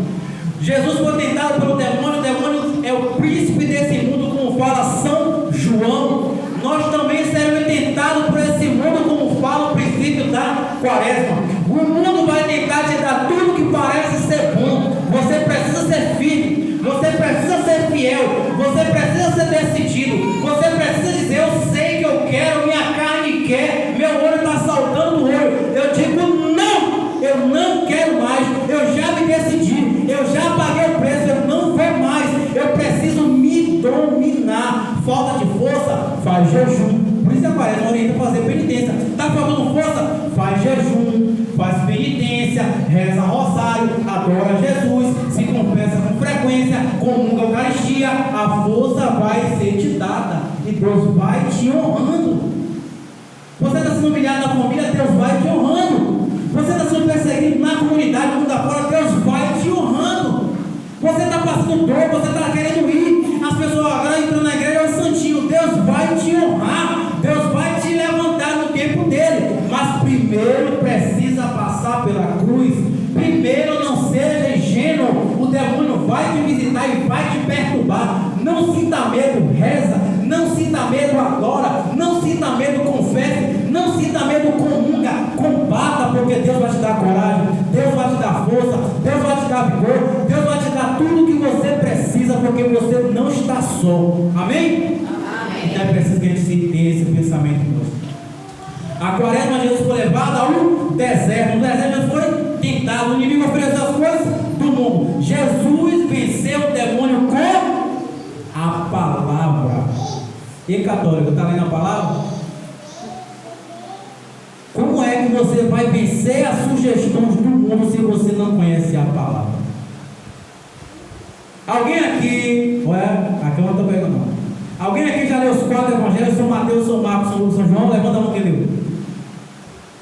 Jesus foi tentado pelo demônio. O demônio é o príncipe desse mundo, como fala São João. Nós também seremos tentados por esse mundo, como fala o princípio da quaresma. O mundo vai tentar te dar tudo que parece ser bom. Você precisa ser firme, você precisa ser fiel, você precisa ser decidido, você precisa dizer: eu sei que eu quero, minha carne quer, meu olho está saltando o olho. Eu digo: não, eu não quero mais, eu já me decidi, eu já paguei o preço, eu não vou mais, eu preciso me dominar. Falta de força? Faz jejum. Por isso a quaresma orienta a fazer penitência. Está faltando força? Faz jejum, faz penitência, reza rosário, adora Jesus, se confessa com frequência, comunga a Eucaristia. A força vai ser te dada e Deus vai te honrando. Você está sendo humilhado na família, Deus vai te honrando. Você está sendo perseguido na comunidade, no mundo afora, Deus vai te honrando. Você está passando dor, você está querendo ir, as pessoas agora entrando na igreja, é o santinho. Deus vai te honrar, Deus vai te levantar no tempo dele. Mas primeiro precisa passar pela cruz. Primeiro não seja ingênuo. O demônio vai te visitar e vai te perturbar. Não sinta medo, reza. Não sinta medo, adora. Não sinta medo, confesse. Não sinta medo, comunga. Combata, porque Deus vai te dar coragem, Deus vai te dar força, Deus vai te dar vigor, Deus vai te dar tudo o que você precisa, porque você não está só. Amém? Amém. Então é preciso que a gente tenha esse pensamento em nós. A quaresma, Jesus foi levado ao deserto. No deserto Jesus foi tentado. O inimigo ofereceu as coisas do mundo. Jesus venceu o demônio com a palavra. E católico, está lendo a palavra? Como é que você vai vencer as sugestões do mundo se você não conhece a palavra? Alguém aqui, aqui eu não estou pegando não. Alguém aqui já leu os 4 evangelhos, São Mateus, São Marcos, São João? Levanta a mão quem leu.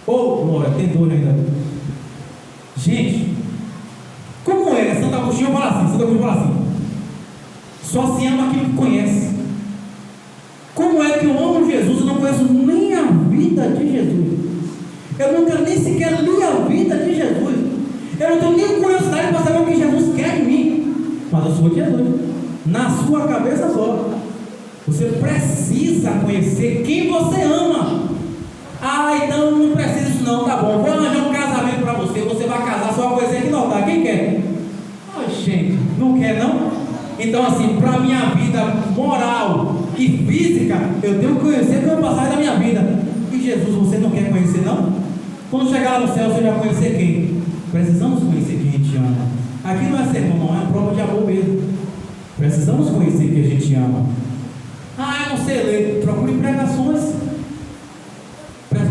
Glória, tem 2 ainda. Gente, como é? Santo Agostinho fala Santo Agostinho fala assim: só se ama aquilo que conhece. Como é que eu amo Jesus e não conheço nem a vida de Jesus? Eu nunca nem sequer li a vida de Jesus. Eu não tenho nem curiosidade para saber o que Jesus quer de mim. Mas eu sou de Jesus. Na sua cabeça só. Você precisa conhecer quem você ama. Então não precisa disso não, tá bom. Vou arranjar um casamento para você. Você vai casar, só uma coisinha que não dá. Quem quer? Gente, não quer não? Então assim, para a minha vida moral e física, eu tenho que conhecer pelo passado da minha vida. E Jesus você não quer conhecer não? Quando chegar lá no céu, você vai conhecer quem? Precisamos conhecer quem a gente ama. Aqui não é sermão, não, é uma prova de amor mesmo. Precisamos conhecer quem a gente ama. Eu não sei ler. Procure pregações.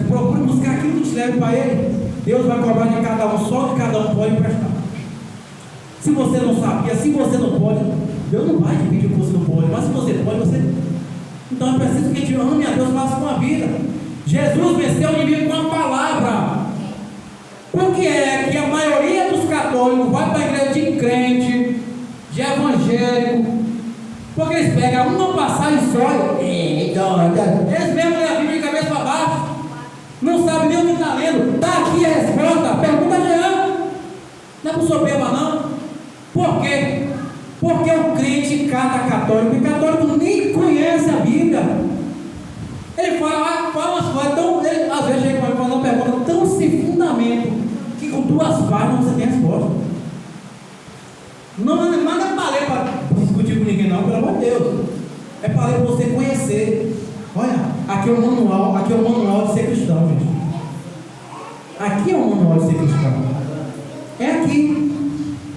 Procure buscar aquilo que te leva para Ele. Deus vai cobrar de cada um, só que cada um pode prestar. Se você não sabia, se você não pode, Deus não vai te pedir o que você não pode. Mas se você pode, você. Então é preciso que a gente ame a Deus mais com a vida. Jesus venceu o inimigo com a palavra. Por que é que a maioria dos católicos vai para a igreja de crente, de evangélico? Porque eles pegam uma passagem só, eles mesmos lêem a Bíblia de cabeça para baixo, não sabem nem o que está lendo. Está aqui a resposta, pergunta a Jean. Não é para soberba não. Por quê? Porque o crente católico, e católico nem conhece a Bíblia. Ele fala umas coisas tão, ele, às vezes chega para mim fazendo uma pergunta tão sem fundamento, que com 2 páginas você tem a resposta. Não manda para ler para discutir com ninguém não, pelo amor de Deus. É para ler para você conhecer. Olha, aqui é o manual de ser cristão, gente. Aqui é o manual de ser cristão. É aqui.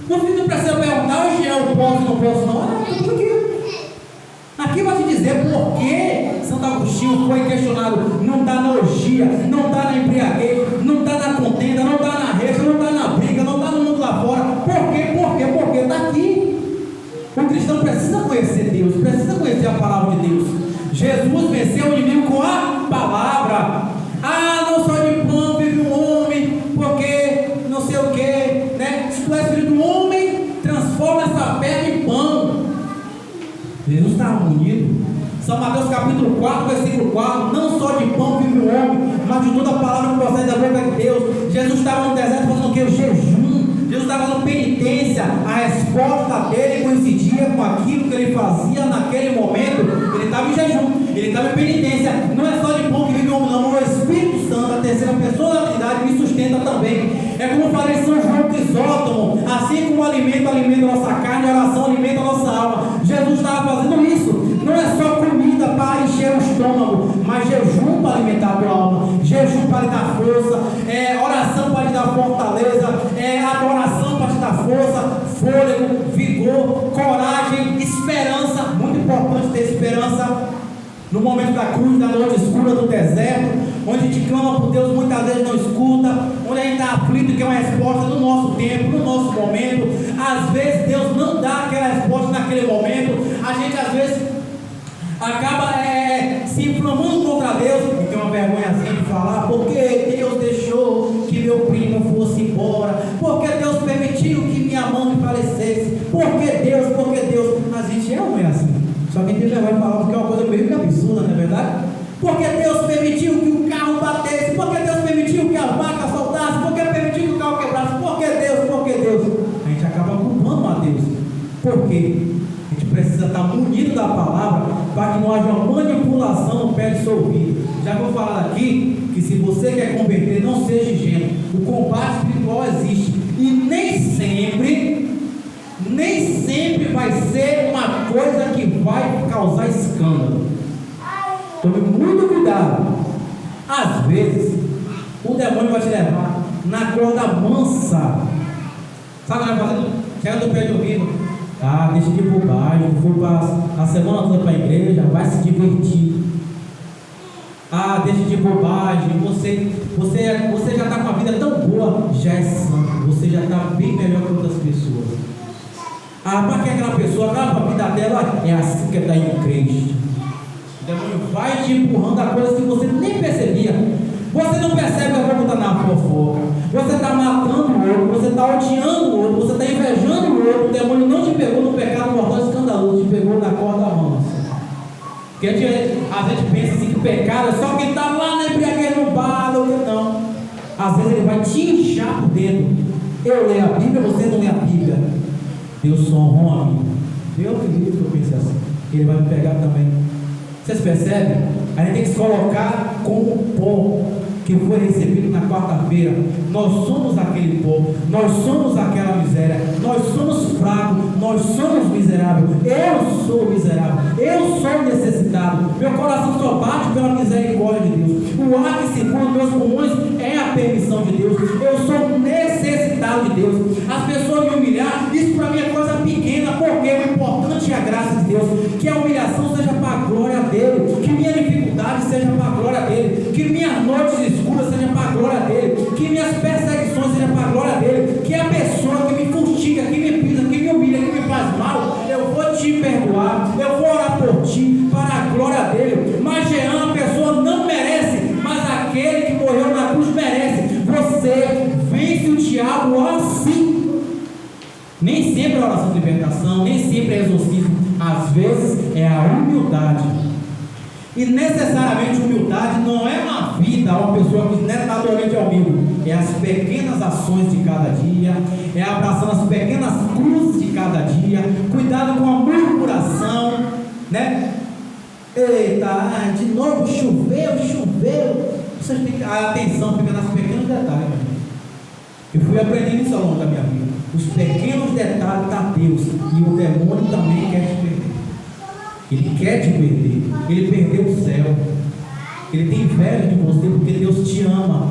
Não precisa perguntar, hoje eu posso, não posso não. Tudo aqui. Aqui vai te dizer por que Santo Agostinho foi questionado. Não está na orgia, não está na embriaguez, não está na contenda, não está na recha, não está na briga, não está no mundo lá fora. Por quê? Porque está aqui. O cristão precisa conhecer Deus, precisa conhecer a palavra de Deus. Jesus venceu o inimigo com a palavra. Não só de pão vive um homem, porque não sei o que, né? Se tu és filho do homem, transforma essa pedra em pão. Jesus está unido. São Mateus capítulo 4, versículo 4: não só de pão vive o homem, mas de toda a palavra que procede da boca de Deus. Jesus estava no deserto fazendo o que? O jejum. Jesus estava fazendo penitência. A resposta dele coincidia com aquilo que ele fazia naquele momento. Ele estava em jejum, ele estava em penitência. Não é só de pão que vive o homem, não. O Espírito Santo, a terceira pessoa da Trindade, me sustenta também. É como eu falei em São João Crisóstomo: assim como o alimento alimenta a nossa carne, a oração alimenta a nossa alma. Jesus estava fazendo isso. Não é só comida para encher o estômago, mas jejum para alimentar a tua alma, jejum para lhe dar força, oração para lhe dar fortaleza, adoração para te dar força, fôlego, vigor, coragem, esperança. Muito importante ter esperança no momento da cruz, da noite escura do deserto, onde a gente clama por Deus, muitas vezes não escuta, onde a gente está aflito e quer uma resposta no nosso tempo, no nosso momento. Às vezes Deus não dá aquela resposta naquele momento. A gente às vezes acaba se inflamando contra Deus e tem uma vergonhazinha de falar: porque Deus deixou que meu primo fosse embora, porque Deus permitiu que minha mãe falecesse, porque Deus. A gente não é assim. Só que Deus já vai falar, porque é uma coisa meio que absurda, não é verdade? Porque Deus permitiu que o carro batesse, porque Deus permitiu que a vaca soltasse, porque permitiu que o carro quebrasse, porque Deus. A gente acaba culpando a Deus. Por quê? A gente precisa estar munido da palavra para que não haja uma manipulação no pé do seu ouvido. Já vou falar aqui que se você quer converter, não seja ingênuo. O combate espiritual existe e nem sempre vai ser uma coisa que vai causar escândalo. Tome muito cuidado. Às vezes o demônio vai te levar na corda mansa. Sabe o que vai fazendo? Chega do pé do ouvido: deixa de bobagem, for a semana toda para a igreja, vai se divertir. Deixa de bobagem, você já está com a vida tão boa, já é santo, você já está bem melhor que outras pessoas. Para que aquela pessoa, a vida dela é assim que está em Cristo. O demônio vai te empurrando a coisas que você nem percebia. Você não percebe que a boca está na fofoca, você está matando o outro, você está odiando o outro, você está invejando o outro. O demônio não te pegou Porque a gente pensa assim que o pecado é só quem está lá na embriaguez no bar, não. Às vezes ele vai te inchar por dentro. Eu leio a Bíblia, você não lê a Bíblia. Deus só honra um amigo. Deus me livre que eu pense assim. Ele vai me pegar também. Vocês percebem? A gente tem que se colocar como o pó que foi recebido na quarta-feira. Nós somos aquele povo, nós somos aquela miséria, nós somos fracos, nós somos miseráveis. Eu sou miserável, eu sou necessitado. Meu coração só bate pela misericórdia de Deus. O ar que circula nos meus pulmões é a permissão de Deus. Eu sou necessitado de Deus. As pessoas me humilhar, isso para mim é coisa pequena, porque o importante é a graça de Deus. Que a humilhação seja para a glória dele, que minha dificuldade seja para a glória dele, que minhas noites escuras seja para a glória dele, que minhas perseguições sejam para a glória dele, que a pessoa que me fustiga, que me pisa, que me humilha, que me faz mal, eu vou te perdoar, eu vou orar por ti, para a glória dele. Mas Jean, a pessoa não merece, mas aquele que morreu na cruz merece. Você vence o diabo assim. Nem sempre é oração de libertação, nem sempre é exorcismo, às vezes é a humildade. E necessariamente humildade não é uma vida, uma pessoa que naturalmente é humilde, é as pequenas ações de cada dia, é abraçando as pequenas cruzes de cada dia, cuidado com a murmuração, né? Eita, de novo choveu. Vocês têm que, a atenção fica nas pequenos detalhes, meu irmão. Eu fui aprendendo isso ao longo da minha vida. Os pequenos detalhes da Deus, e o demônio também quer te perder. Ele quer te perder. Ele perdeu o céu. Ele tem inveja de você porque Deus te ama.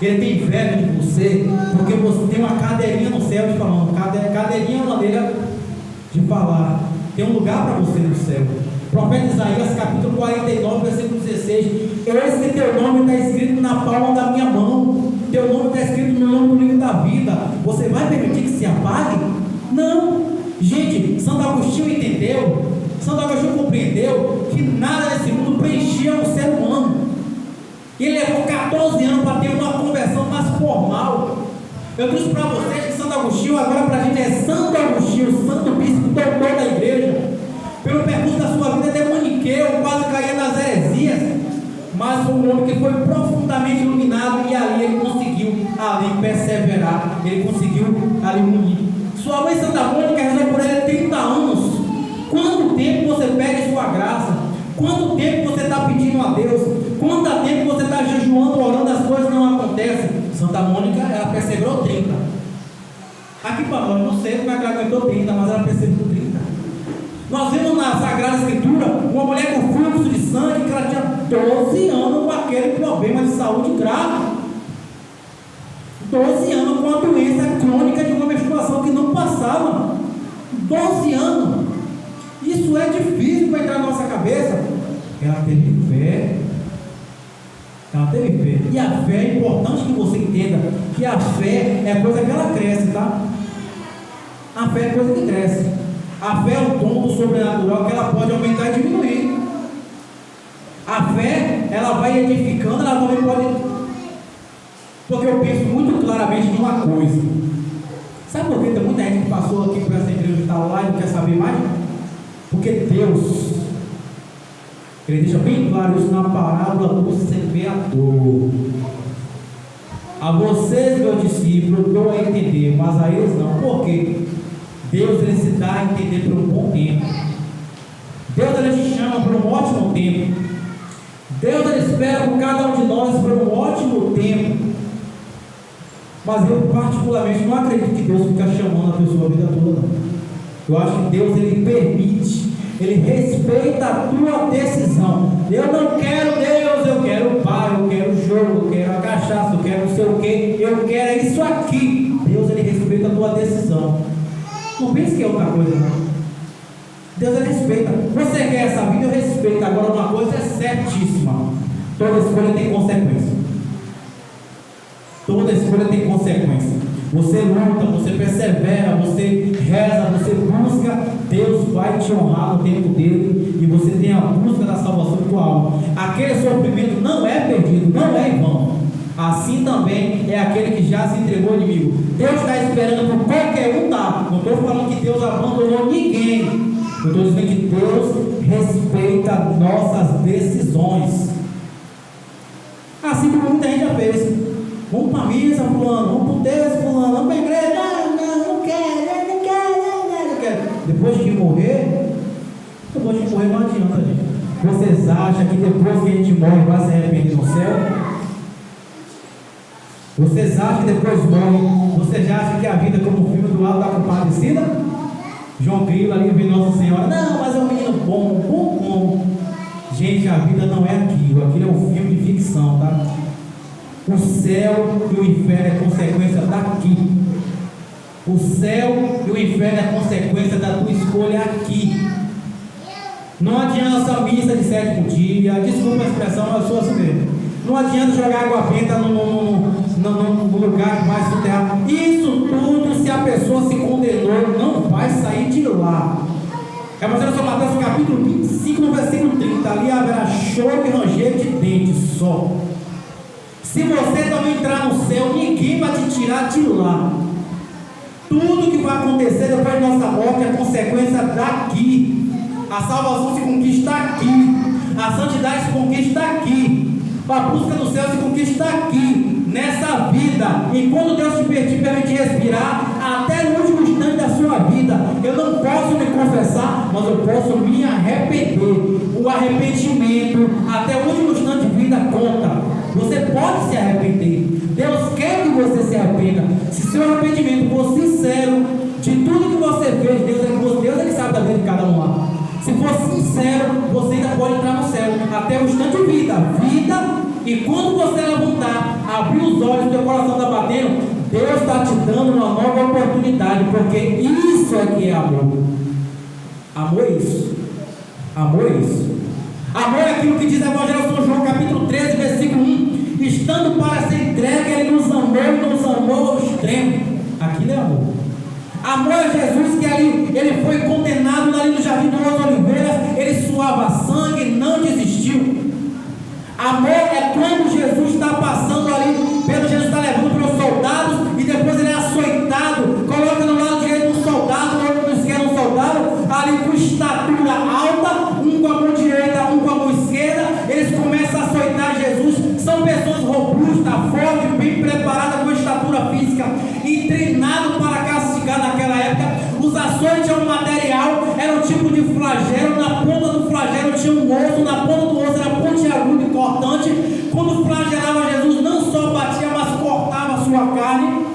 Ele tem inveja de você porque você tem uma cadeirinha no céu te falando. Cadeirinha é uma maneira de falar. Tem um lugar para você no céu. Profeta Isaías, capítulo 49, versículo 16: eis que teu nome está escrito na palma da minha mão. Teu nome está escrito no nome do livro da vida. Você vai permitir que se apague? Não. Gente, Santo Agostinho entendeu, Santo Agostinho compreendeu que nada nesse mundo preenchia o ser humano. Ele levou 14 anos para ter uma conversão mais formal. Eu disse para vocês que Santo Agostinho agora para a gente é Santo Agostinho, Santo Bispo, doutor da igreja. Pelo percurso da sua vida demoniqueu, quase caía nas heresias, mas foi um homem que foi profundamente iluminado, e ali ele conseguiu perseverar, ele conseguiu ali unir. Sua mãe Santa Mônica rezou por ele 30 anos. Quanto tempo você pede sua graça? Quanto tempo você está pedindo a Deus? Quanto tempo você está jejuando, orando, as coisas não acontecem? Santa Mônica, ela perseverou 30. Aqui para nós, não sei como é que ela aguentou 30, mas ela perseverou 30. Nós vimos na Sagrada Escritura uma mulher com fluxo de sangue que ela tinha 12 anos com aquele problema de saúde grave. 12 anos com uma doença crônica de uma menstruação que não passava. 12 anos. Isso é difícil para entrar na nossa cabeça. Ela teve fé. E a fé é importante que você entenda que a fé é coisa que ela cresce, tá? A fé é coisa que cresce. A fé é um dom do sobrenatural que ela pode aumentar e diminuir. A fé, ela vai edificando, ela também pode. Porque eu penso muito claramente numa coisa. Sabe por que tem muita gente que passou aqui por essa igreja e está lá e não quer saber mais? Porque Deus, Ele deixa bem claro isso na parábola do semeador. A vocês, meus discípulos, eu dou a entender, mas a eles não. Por quê? Deus, Ele se dá a entender por um bom tempo. Deus, Ele te chama por um ótimo tempo. Deus, Ele espera por cada um de nós por um ótimo tempo. Mas eu particularmente não acredito que Deus fica chamando a pessoa a vida toda, não. Eu acho que Deus, Ele permite, Ele respeita a tua decisão. Eu não quero Deus, eu quero o pai, eu quero o jogo, eu quero a cachaça, eu quero não sei o que, eu quero isso aqui. Deus, Ele respeita a tua decisão. Não pense que é outra coisa, não. Deus, Ele respeita. Você quer essa vida, eu respeito. Agora, uma coisa é certíssima: toda escolha tem consequência. Toda escolha tem consequência. Você luta, você persevera, você reza, você busca, Deus vai te honrar no tempo dele, e você tem a busca da salvação de tua alma. Aquele sofrimento não é perdido, não é em vão. Assim também é aquele que já se entregou ao inimigo. Deus está esperando por qualquer um, tá? Não estou falando que Deus abandonou ninguém. Eu estou dizendo que Deus respeita nossas decisões. Assim como muita gente já fez. Vamos para a missa, fulano, vamos para o texto, fulano, vamos para a igreja. Não quero. Depois de morrer não adianta, gente. Vocês acham que depois que a gente morre vai se arrepender no céu? Vocês acham que depois morre? Vocês já acham que a vida é como o filme do Alto da Compadecida? João Grilo ali vendo Nossa Senhora. Não, mas é um menino bom. Gente, a vida não é aquilo é um filme de ficção, tá? O céu e o inferno é consequência daqui. O céu e o inferno é consequência da tua escolha aqui. Não adianta essa missa de sétimo dia, desculpa a expressão, eu sou assim mesmo. Não adianta jogar água benta no lugar que vai se enterrar. Isso tudo, se a pessoa se condenou, não vai sair de lá. Evangelho de São Mateus, capítulo 25, no versículo 30. Ali haverá choro e ranger de dentes só. Se você não entrar no céu, ninguém vai te tirar de lá. Tudo que vai acontecer depois de nossa morte é consequência daqui. A salvação se conquista aqui. A santidade se conquista aqui. A busca do céu se conquista aqui, nessa vida. Enquanto Deus te permite respirar, até no último instante da sua vida. Eu não posso me confessar, mas eu posso me arrepender. O arrependimento, até o último instante de vida, conta. Você pode se arrepender. Deus quer que você se arrependa. Se seu arrependimento for sincero, de tudo que você fez, Deus é que sabe da vida de cada um lá. Se for sincero, você ainda pode entrar no céu, até o instante de vida. E quando você levantar, abrir os olhos, teu coração está batendo, Deus está te dando uma nova oportunidade, porque isso é que é amor. Amor é isso. Amor é aquilo que diz o Evangelho de São João, capítulo 13, versículo 1. Estando para ser entregue, Ele nos amou ao extremo. Aquilo é amor. Amor a Jesus, que ali ele foi condenado ali no Jardim das Oliveiras, ele suava sangue, não desistiu. Amor é quando Jesus está passando ali, Jesus está levando para os soldados, e depois ele é açoitado, coloca no lado direito um soldado, no lado esquerdo um soldado, ali com estatura alta, um com a mão direita, um com a mão esquerda, eles começam a açoitar Jesus. São pessoas robustas, fortes, bem preparadas, com estatura física e treinadas para castigar naquela época. Os açoites eram material, era um tipo de flagelo. Na ponta do flagelo tinha um osso, na ponta do osso era pontiagudo e cortante. Quando flagelava Jesus, não só batia, mas cortava a sua carne.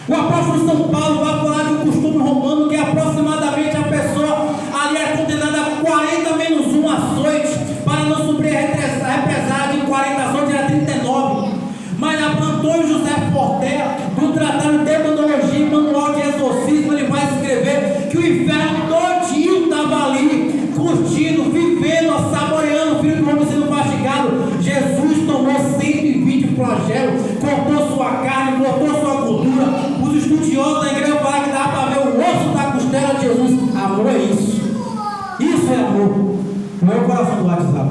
O apóstolo São Paulo vai falar de um costume romano que aproximadamente a pessoa ali é condenada a 40 menos 1 açoite, para não sofrer represália de 40 açoites, era 39. Mas Antônio José Portela, do Tratado de Demonologia e Manual de Exorcismo, ele vai escrever que o inferno todinho estava ali, curtindo, vivendo, saboreando o filho do homem sendo mastigado. Jesus tomou 120 flagelos, cortou sua carne, cortou sua gordura. Os estudiosos da igreja falaram que dá para ver o osso da costela de Jesus. Amor é isso. Isso é amor. Não é o coração do WhatsApp.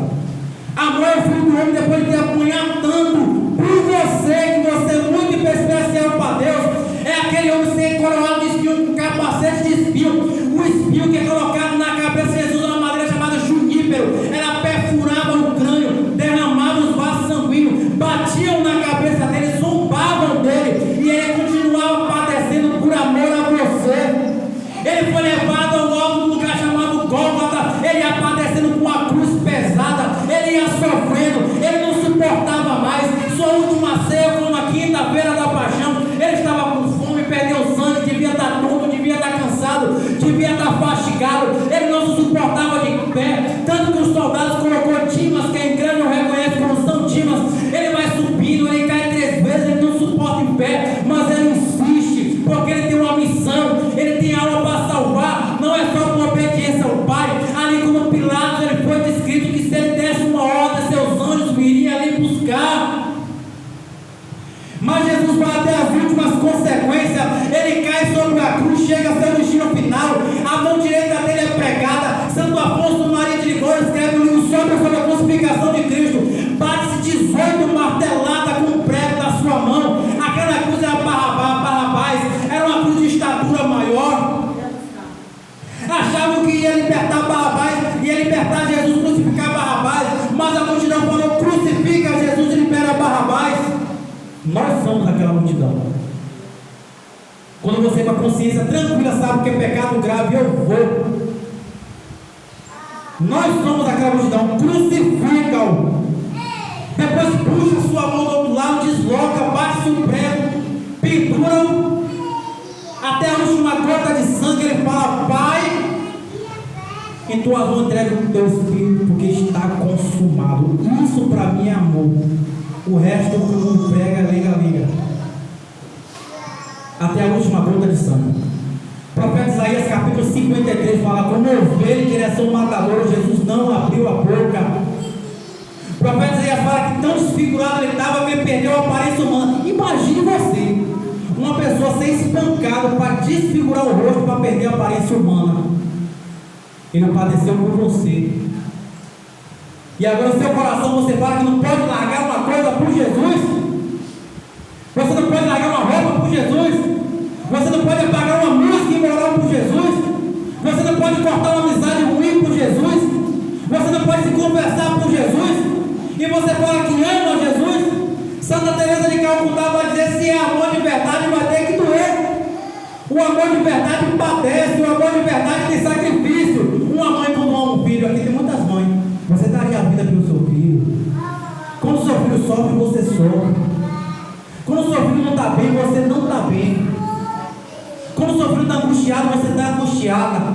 Amor é o filho do homem depois de ter apanhado tanto por você, que você é muito especial para Deus. É aquele homem sem coroado de espinho, com capacete de espinho. O espinho que é colocado na cabeça de Jesus, uma madeira chamada junípero. Ela perfurava o crânio, derramava os vasos sanguíneos, batiam na cabeça dele, zombavam dele, e ele continuava padecendo por amor a você. Ele foi levado ao alto do lugar chamado Gólgota. Ele ia padecendo com uma cruz pesada, ele ia sofrendo, ele não suportava mais. Sua última ceia foi uma quinta-feira da paixão. Ele estava com fome, perdeu sangue, devia estar tonto, devia estar cansado, devia estar fastigado. Ele não se suportava de pé, tanto que os soldados colocou Dimas, que a igreja não reconhece como São Dimas. Ele vai subindo, ele cai 3 vezes, ele não suporta em pé, mas ele insiste, porque ele tem uma missão, ele tem alma para salvar. Não é só por obediência ao Pai. Ali como Pilatos, ele foi descrito que se ele desse uma ordem, seus anjos viriam ali buscar. Mas Jesus vai até as últimas consequências. Ele cai sobre a cruz, chega a seu destino final. A mão direita dele é pregada. Santo Afonso Maria de Ligório escreve um livro sobre a crucificação de Cristo. Bate-se 18 marteladas com o prego da sua mão. Aquela cruz era Barrabás, era uma cruz de estatura maior. A libertar Barrabás, ia libertar Jesus, crucificar Barrabás, mas a multidão falou: crucifica Jesus e libera Barrabás. Nós somos aquela multidão. Quando você com a consciência tranquila sabe que é pecado grave, eu vou. Nós somos aquela multidão. Crucifica-o. Depois puxa sua mão do outro lado, desloca, bate o prego, pendura-o até a última gota de sangue. Ele fala: Pai, em tuas mãos entrega o teu espírito, porque está consumado. Isso para mim é amor. O resto que o mundo prega, liga. Até a última gota de sangue. O profeta Isaías capítulo 53 fala: como ovelha em direção ao matador, Jesus não abriu a boca. O profeta Isaías fala que tão desfigurado ele estava que ele perdeu a aparência humana. Imagine você, uma pessoa ser espancada para desfigurar o rosto, para perder a aparência humana. Ele padeceu por você. E agora no seu coração você fala que não pode largar uma coisa por Jesus. Você não pode largar uma roupa por Jesus. Você não pode apagar uma música imoral por Jesus. Você não pode cortar uma amizade ruim por Jesus. Você não pode se conversar por Jesus. E você fala que ama Jesus. Santa Teresa de Calcutá vai dizer: se é amor de verdade, vai ter que doer. O amor de verdade padece. O amor de verdade tem sacrifício. Uma mãe quando ama um filho, aqui tem muitas mães, você daria a vida pelo seu filho. Quando o seu filho sofre, você sofre. Quando o seu filho não está bem, você não está bem. Quando o seu filho está angustiado, você está angustiada.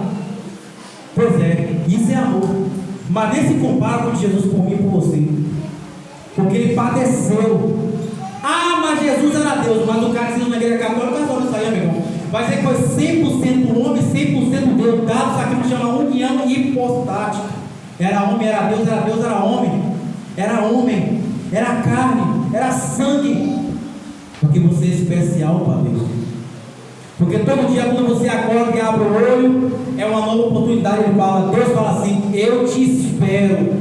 Pois é, isso é amor. Mas nem se compara com Jesus por mim e por você. Porque ele padeceu. Ah, mas Jesus era Deus. Mas o cara que se na igreja católica não isso aí, amigão. Vai dizer que foi 100% homem, 100% Deus. Dados aqui que chama união hipostática. Era homem, era Deus, era Deus, era homem. Era homem, era carne, era sangue. Porque você é especial para Deus. Porque todo dia quando você acorda e abre o olho, é uma nova oportunidade. Deus fala assim: eu te espero,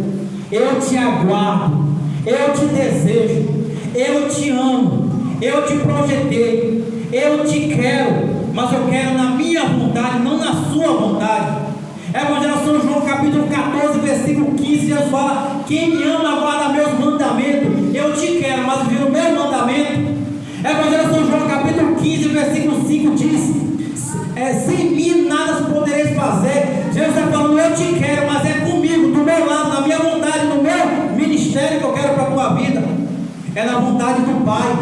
eu te aguardo, eu te desejo, eu te amo, eu te projetei, eu te quero, mas eu quero na minha vontade, não na sua vontade. Evangelho de São João capítulo 14, versículo 15, Jesus fala: quem me ama guarda meus mandamentos. Eu te quero, mas vira o meu mandamento. Evangelho de São João capítulo 15, versículo 5 diz: sem mim nada podereis fazer. Jesus está falando: eu te quero, mas é comigo, do meu lado, na minha vontade, no meu ministério que eu quero para a tua vida. É na vontade do Pai.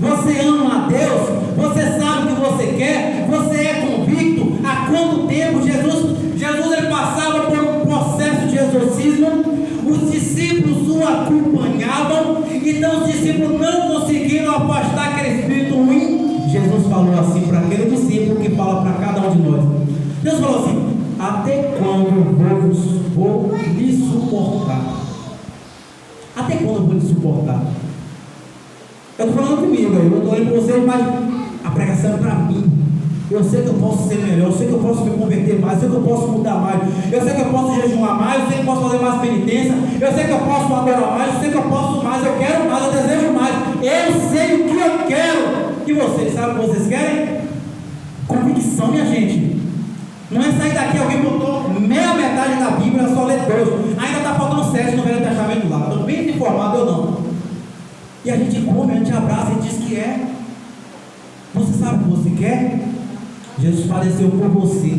Você ama a Deus, você sabe o que você quer, você é convicto. Há quanto tempo Jesus ele passava por um processo de exorcismo, os discípulos o acompanhavam, então os discípulos não conseguiram afastar aquele espírito ruim. Jesus falou assim para aquele discípulo que fala para cada um de nós. Deus falou assim: até quando eu vou lhe suportar? Até quando eu vou lhe suportar? Eu estou falando comigo, eu estou olhando para vocês, mas a pregação é para mim. Eu sei que eu posso ser melhor, eu sei que eu posso me converter mais, eu sei que eu posso mudar mais, eu sei que eu posso jejuar mais, eu sei que eu posso fazer mais penitência, eu sei que eu posso adorar mais, eu sei que eu posso mais, eu quero mais, eu desejo mais, eu sei o que eu quero. E vocês sabem o que vocês querem? Convicção, minha gente. Não é sair daqui, alguém botou meia metade da Bíblia, só ler 2, ainda está faltando 7 no Velho Testamento lá, estou bem informado, eu não. E a gente come, a gente abraça e diz que é. Você sabe o que você quer? Jesus padeceu por você.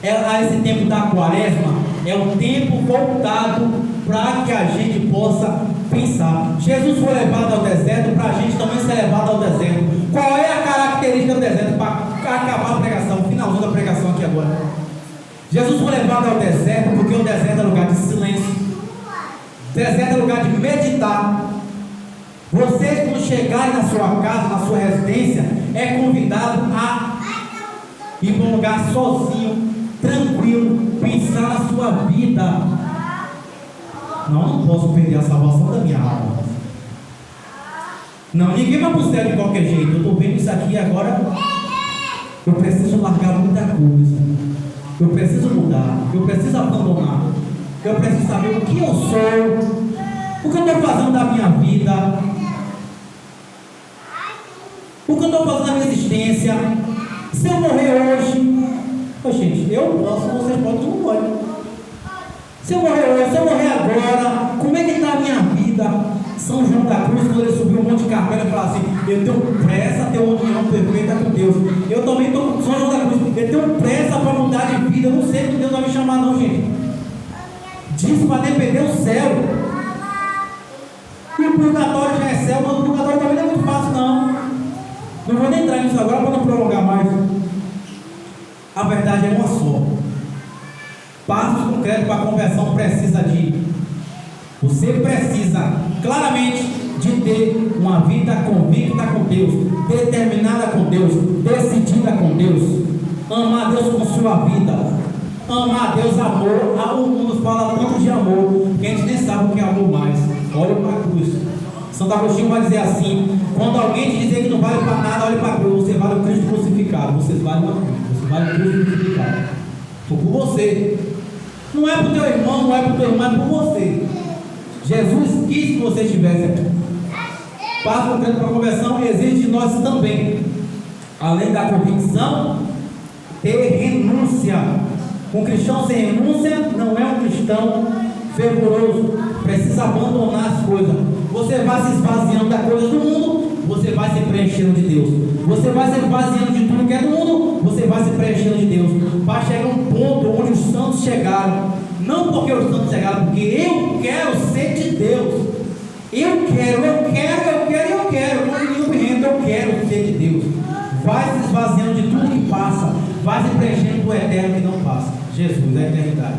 Esse tempo da quaresma é um tempo voltado para que a gente possa pensar. Jesus foi levado ao deserto para a gente também ser levado ao deserto. Qual é a característica do deserto? Para acabar a pregação, finalzinho da pregação aqui agora. Jesus foi levado ao deserto porque o deserto é lugar de silêncio. O deserto é lugar de meditar. Vocês, quando chegarem na sua casa, na sua residência, é convidado a ir para um lugar sozinho, tranquilo, pensar na sua vida. Não posso perder a salvação da minha alma. Não, ninguém vai para o céu de qualquer jeito. Eu estou vendo isso aqui agora. Eu preciso largar muita coisa. Eu preciso mudar. Eu preciso abandonar. Eu preciso saber o que eu sou. O que eu estou fazendo da minha vida. O que eu estou fazendo da minha existência. Se eu morrer hoje, gente, eu posso, vocês podem, não podem. Se eu morrer hoje, se eu morrer agora, como é que está a minha vida? São João da Cruz, quando ele subiu o Monte Carmelo, e falou assim: eu tenho pressa a ter uma união perfeita com Deus. Eu também estou com São João da Cruz, eu tenho pressa para mudar de vida. Eu não sei que Deus vai me chamar, não, gente. Disso para depender do céu. E o purgatório já é céu, mas o purgatório também não é muito fácil, não. Não vou nem entrar nisso agora para não prolongar mais. A verdade é uma só. Passos concretos para a conversão precisa de. Você precisa claramente de ter uma vida convicta com Deus, determinada com Deus, decidida com Deus. Amar a Deus com sua vida. Amar a Deus, amor. O mundo fala tanto de amor que a gente nem sabe o que é amor mais. Olha para a cruz. Santo Agostinho vai dizer assim: quando alguém te dizer que não vale para nada, olhe para a cruz. Você vale o Cristo crucificado. Você vale o Cristo crucificado. Por você. Não é para o teu irmão, não é para o teu irmão, é por você. Jesus quis que você estivesse aqui. Passo concreto para a conversão exige de nós também, além da convicção, ter renúncia. Um cristão sem renúncia não é um cristão fervoroso. Precisa abandonar as coisas. Você vai se esvaziando da coisa do mundo, você vai se preenchendo de Deus. Você vai se esvaziando de tudo que é do mundo, você vai se preenchendo de Deus. Vai chegar um ponto onde os santos chegaram. Não porque os santos chegaram, porque eu quero ser de Deus. Eu quero. Como menino birrento, eu quero ser de Deus. Vai se esvaziando de tudo que passa, vai se preenchendo do eterno que não passa. Jesus, a eternidade.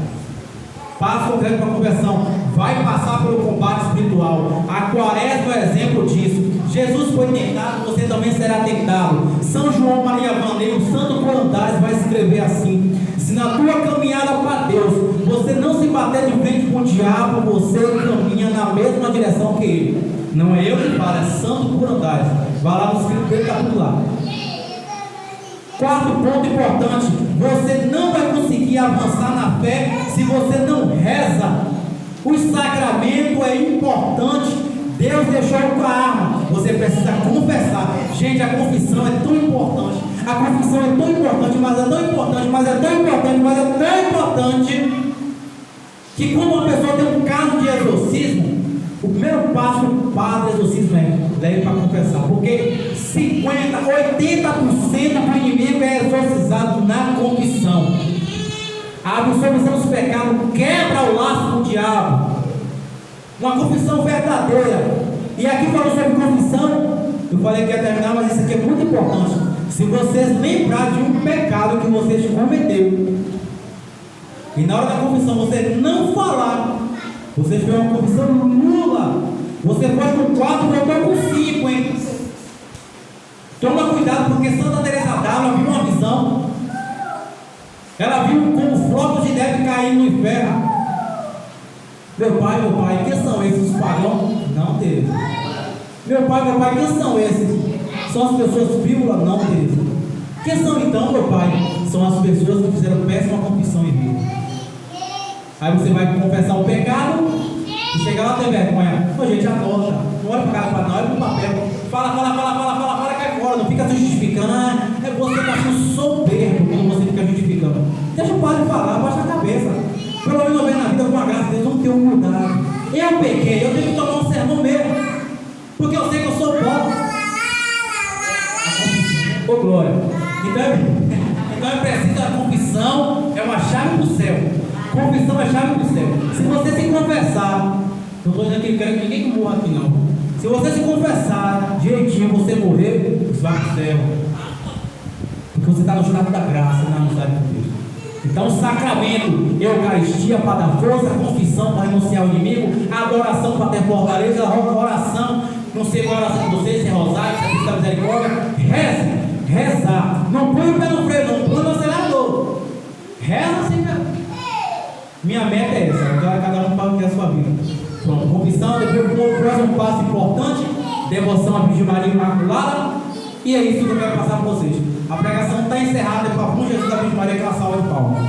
Passo concreto para a conversão. Vai passar pelo combate espiritual. A quaresma é exemplo disso. Jesus foi tentado, você também será tentado. São João Maria Vianney, o santo Coandaz, vai escrever assim: se na tua caminhada para Deus você não se bater de frente com o diabo, você caminha na mesma direção que ele. Não é eu que falo, é santo Coandaz. Vai lá no escrito dele, está tudo lá. Quarto ponto importante: você não vai conseguir avançar na fé se você não reza. O sacramento é importante. Deus deixou com a arma. Você precisa confessar. Gente, a confissão é tão importante. A confissão é tão importante, mas é tão importante, mas é tão importante, mas é tão importante, que quando uma pessoa tem um caso de exorcismo, o primeiro passo do padre exorcismo é leve para confessar. Porque 50%, 80% do inimigo é exorcizado na confissão. A absolvição dos pecados quebra o laço com o diabo. Uma confissão verdadeira. E aqui falou sobre confissão. Eu falei que ia terminar, mas isso aqui é muito importante. Se vocês lembrarem de um pecado que vocês cometeu, e na hora da confissão você não falar, você tiver uma confissão nula, você pode com 4 e voltar com 5, hein? Toma cuidado, porque Santa Teresa d'Ávila viu uma visão. Ela viu como flocos de neve caindo no inferno. Meu pai, quem são esses? Os pagãos? Não, teve. Meu pai, quem são esses? São as pessoas vírgula? Não, teve. Quem são então, meu pai? São as pessoas que fizeram péssima confissão em vida. Aí você vai confessar o pecado e chega lá, tem vergonha. Ô, gente, acorda. Não olha para cá, não olha para o papel. Fala, cai fora. Não fica se justificando. É você que está soberbo quando você fica justificando. Deixa o padre falar, baixa a cabeça. Pelo menos uma vez na vida, com a graça de Deus, vamos ter humildade. Eu pequei, eu tenho que tomar um sermão mesmo, porque eu sei que eu sou pobre. Ô glória. Então é preciso, a confissão é uma chave do céu. Confissão é chave do céu. Se você se confessar, não estou dizendo que eu quero que ninguém morra aqui não. Se você se confessar direitinho, você morrer, você vai para o céu. Porque você está no estado da graça, não no estado de Deus. Então, sacramento, Eucaristia para dar força, confissão para renunciar ao inimigo, adoração para ter fortaleza, oração, não sei qual oração de vocês, se é rosário, se é Cristo da misericórdia, rezar. Não põe o pé no freio, não põe no acelerador. Reza assim mesmo. Minha meta é essa, agora cada um para a sua vida. Pronto, confissão, depois o próximo passo importante, devoção à Virgem Maria Imaculada, e é isso que eu quero passar para vocês. A pregação está encerrada, com Jesus da Virgem Maria, que ela salva de palmas.